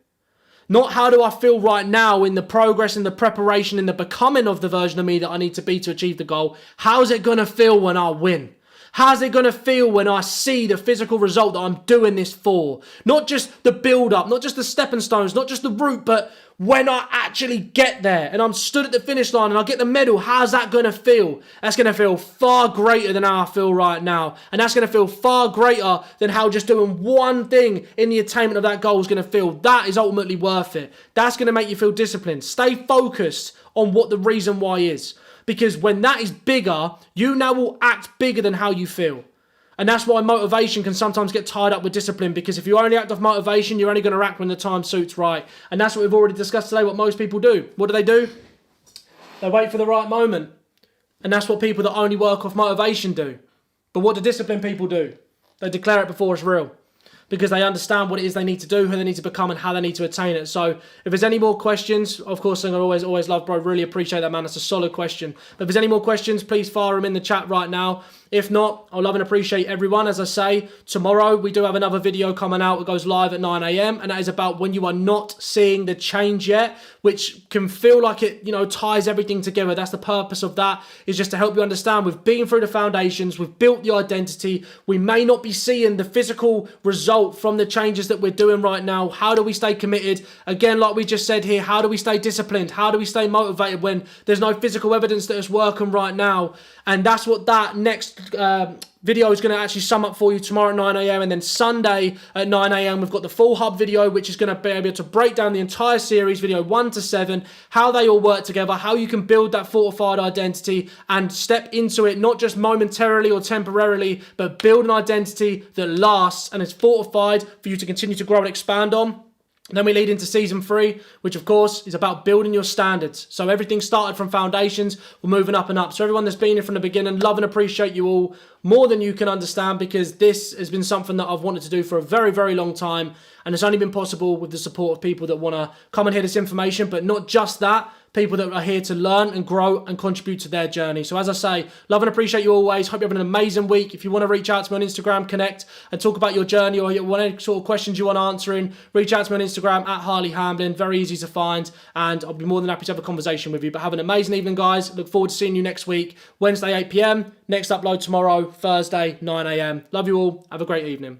Not how do I feel right now in the progress, in the preparation, in the becoming of the version of me that I need to be to achieve the goal. How's it going to feel when I win? How's it going to feel when I see the physical result that I'm doing this for? Not just the build-up, not just the stepping stones, not just the route, but when I actually get there and I'm stood at the finish line and I get the medal, how's that going to feel? That's going to feel far greater than how I feel right now. And that's going to feel far greater than how just doing one thing in the attainment of that goal is going to feel. That is ultimately worth it. That's going to make you feel disciplined. Stay focused on what the reason why is. Because when that is bigger, you now will act bigger than how you feel. And that's why motivation can sometimes get tied up with discipline, because if you only act off motivation, you're only going to act when the time suits right. And that's what we've already discussed today, what most people do. What do? They wait for the right moment. And that's what people that only work off motivation do. But what do disciplined people do? They declare it before it's real. Because they understand what it is they need to do, who they need to become, and how they need to attain it. So if there's any more questions, of course, I'm always love, bro. Really appreciate that, man. That's a solid question. But if there's any more questions, please fire them in the chat right now. If not, I'll love and appreciate everyone. As I say, tomorrow we do have another video coming out. It goes live at 9 a.m. and that is about when you are not seeing the change yet, which can feel like it, ties everything together. That's the purpose of that, is just to help you understand. We've been through the foundations. We've built the identity. We may not be seeing the physical result from the changes that we're doing right now. How do we stay committed? Again, like we just said here, how do we stay disciplined? How do we stay motivated when there's no physical evidence that it's working right now? And that's what that next video is going to actually sum up for you tomorrow at 9 a.m. And then Sunday at 9 a.m. we've got the full hub video, which is going to be able to break down the entire series, video 1 to 7, how they all work together, how you can build that fortified identity and step into it, not just momentarily or temporarily, but build an identity that lasts and is fortified for you to continue to grow and expand on. And then we lead into season 3, which of course is about building your standards. So everything started from foundations, we're moving up and up. So everyone that's been here from the beginning, love and appreciate you all more than you can understand, because this has been something that I've wanted to do for a very, very long time. And it's only been possible with the support of people that want to come and hear this information, but not just that, people that are here to learn and grow and contribute to their journey. So as I say, love and appreciate you always. Hope you're having an amazing week. If you want to reach out to me on Instagram, connect and talk about your journey, or you want any sort of questions you want answering, reach out to me on Instagram at Harley Hamblin. Very easy to find, and I'll be more than happy to have a conversation with you. But have an amazing evening, guys. Look forward to seeing you next week, Wednesday 8 p.m. Next upload tomorrow, Thursday 9 a.m. Love you all. Have a great evening.